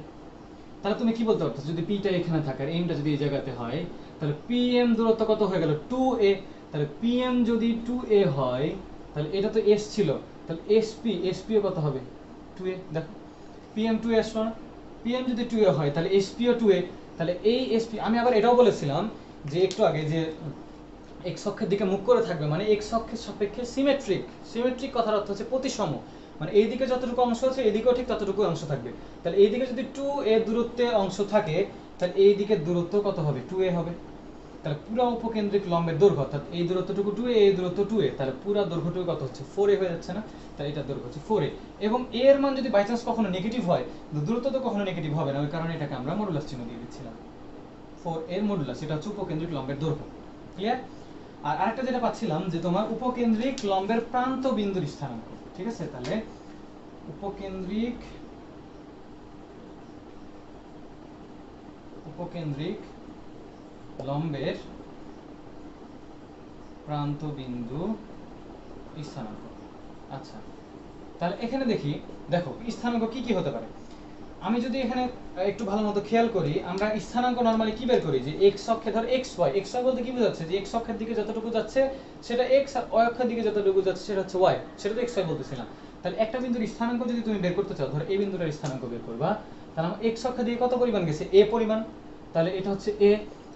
তাহলে তুমি কি বলতে পারছো, যদি পিটা এখানে থাকে আর এমটা যদি এই জায়গাতে হয়, তাহলে pm দূরত্ব কত হয়ে গেল? 2a। তাহলে pm যদি 2a হয়, তাহলে এটা তো s ছিল, তাহলে sp ও কত হবে? 2a। দেখো pm 2a আসলো না? pm যদি 2a হয় তাহলে sp ও 2a। তাহলে এই sp, আমি আবার এটাও বলেছিলাম যে একটু আগে, যে x অক্ষের দিকে মুখ করে থাকবে, মানে x অক্ষের সাপেক্ষে সিমেট্রিক। সিমেট্রিক কথার অর্থ হচ্ছে প্রতিসম, মানে এইদিকে যতটুকু অংশ আছে এইদিকেও ঠিক ততটুকু অংশ থাকবে। তাহলে এইদিকে যদি 2a দূরত্বে অংশ থাকে, তাহলে এই দিকের দূরত্ব কত হবে? 2a হবে। তাহলে পুরো উপকেন্দ্রিক লম্বের দৈর্ঘ্য, অর্থাৎ এই দূরত্বটুকু 2a, এই দূরত্ব 2a, তাহলে পুরো দৈর্ঘ্যটুকু কত হচ্ছে? 4a হয়ে যাচ্ছে না? তাহলে এটার দৈর্ঘ্য হচ্ছে 4a। এবং a এর মান যদি বাই চান্স কখনো নেগেটিভ হয়, দূরত্ব তো কখনো নেগেটিভ হবে না, ওই কারণে এটাকে আমরা মডুলাস চিহ্ন দিয়ে দিচ্ছিলাম। 4 এর মডুলাস, এটা হচ্ছে উপকেন্দ্রিক লম্বের দৈর্ঘ্য। ক্লিয়ার? আর আরেকটা যেটা পাচ্ছিলাম, যে তোমার উপকেন্দ্রিক লম্বের প্রান্ত বিন্দুর স্থানাঙ্ক। ঠিক আছে, তাহলে উপকেন্দ্রিক লম্বের প্রান্ত বিন্দু স্থানাঙ্ক। আচ্ছা, তাহলে এখানে দেখি, দেখো স্থানাঙ্ক কি কি হতে পারে। আমি যদি এখানে একটু ভালো মতো খেয়াল করি, আমরা স্থানাঙ্ক নরমালি কি বের করি, যে x অক্ষে ধর xy, xy বলতে কি বোঝাচ্ছে, যে x অক্ষের দিকে যতটুকু যাচ্ছে সেটা x, আর y অক্ষের দিকে যতটুকু যাচ্ছে সেটা হচ্ছে y, সেটা তো xy বলতেছিলাম। তাহলে একটা বিন্দুর স্থানাঙ্ক যদি তুমি বের করতে চাও, ধর এই বিন্দুটার স্থানাঙ্ক বের করবা, তাহলে আমার x অক্ষের দিকে কত পরিমাণ গেছে? a পরিমাণ, তাহলে এটা হচ্ছে a।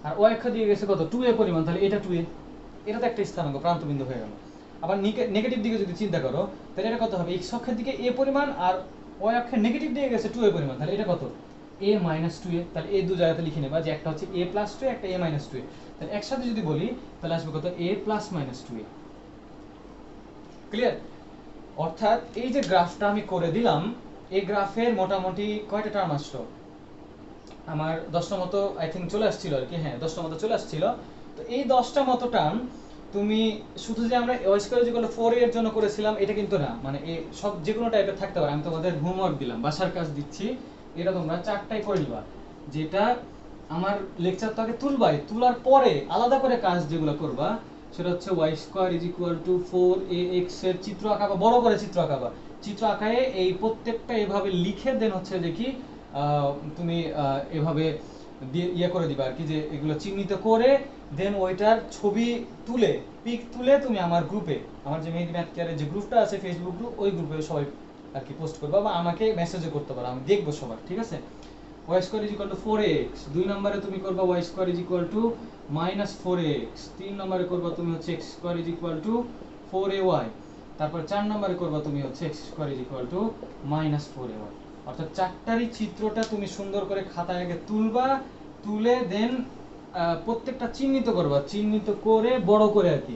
আর ও অক্ষ দিয়ে গেছে কত 2a পরিমাণ, তাহলে এটা 2a, এটা তো একটা স্থানাঙ্ক প্রান্তবিন্দু হয়ে গেল। আবার নেগেটিভ দিকে যদি চিন্তা করো তাহলে এটা কত হবে, x অক্ষের দিকে a পরিমাণ আর y অক্ষের নেগেটিভ দিকে গেছে 2a পরিমাণ, তাহলে এটা কত a মাইনাস 2a। তাহলে এই দু জায়গাতে লিখে নেবা যে একটা হচ্ছে a প্লাস 2 একটা a মাইনাস 2a, তাহলে একসাথে যদি বলি তাহলে আসবে কত a plus minus 2a। Clear? অর্থাৎ এই যে গ্রাফটা আমি করে দিলাম, এই গ্রাফের মোটামুটি কয়টা টার্ম আসলো আমার 10টা মতো আই থিঙ্ক চলে আসছিল আর কি, হ্যাঁ 10টা মতো চলে আসছিল। তো এই 10টা মতো টার্ম তুমি শুধু যে আমরা y square is equal to 4 এর জন্য করেছিলাম এটা কিন্তু না, মানে এই সব যে কোনো টাইপের থাকতে পারে। আমি তোমাদের হোমওয়ার্ক দিলাম, বাসার কাজ দিচ্ছি, এটা তোমরা চারটাই করে নিবা। যেটা আমার লেকচার তো আগে তুলবাই, তোলার পরে আলাদা করে কাজ যেগুলো করবা সেটা হচ্ছে y square is equal to 4ax এর চিত্র আঁকাবা, বড় করে চিত্র আঁকাবা। চিত্র আঁকায়ে এই প্রত্যেকটা এভাবে লিখে দেন হচ্ছে যে কি তুমি এভাবে দিয়ে ইয়ে করে দিবা আর কি, যে এগুলো চিহ্নিত করে দেন ওইটার ছবি তুলে পিক তুলে তুমি আমার গ্রুপে, আমার যে মেহেদি ম্যাথ কেয়ারের যে গ্রুপটা আছে ফেসবুক গ্রুপ, ওই গ্রুপে সবাই আর কি পোস্ট করবা বা আমাকে মেসেজও করতে পারো, আমি দেখবো সবার, ঠিক আছে? Y square is equal to 4ax, 2 নম্বরে তুমি করবা y square is equal to minus 4ax, 3 নম্বরে করবা তুমি হচ্ছে x square is equal to 4ay, তারপর 4 নম্বরে করবা তুমি হচ্ছে x square is equal to minus 4ay। অর্থাৎ চারটারই চিত্রটা তুমি সুন্দর করে খাতায় আগে তুলবা, তুলে দেন প্রত্যেকটা চিহ্নিত করবা, চিহ্নিত করে বড় করে আর কি,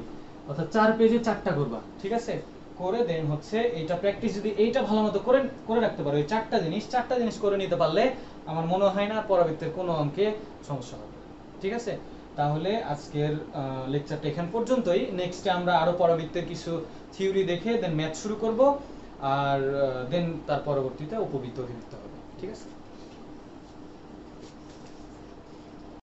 অর্থাৎ 4 পেজে 4টা করবা, ঠিক আছে? করে দেন হচ্ছে এইটা প্র্যাকটিস যদি এইটা ভালো মতো করে করে রাখতে পারো, এই চারটা জিনিস করে নিতে পারলে আমার মনে হয় না পরবর্তীতে কোনো অঙ্কে সমস্যা হবে, ঠিক আছে? তাহলে আজকের লেকচারটা এখান পর্যন্তই। নেক্সটে আমরা আরো পরবর্তীতে কিছু থিওরি দেখে দেন ম্যাথ শুরু করব, আর দেন তার পরবর্তীতে উপবৃত্ত অধিবৃত্ত হবে, ঠিক আছে?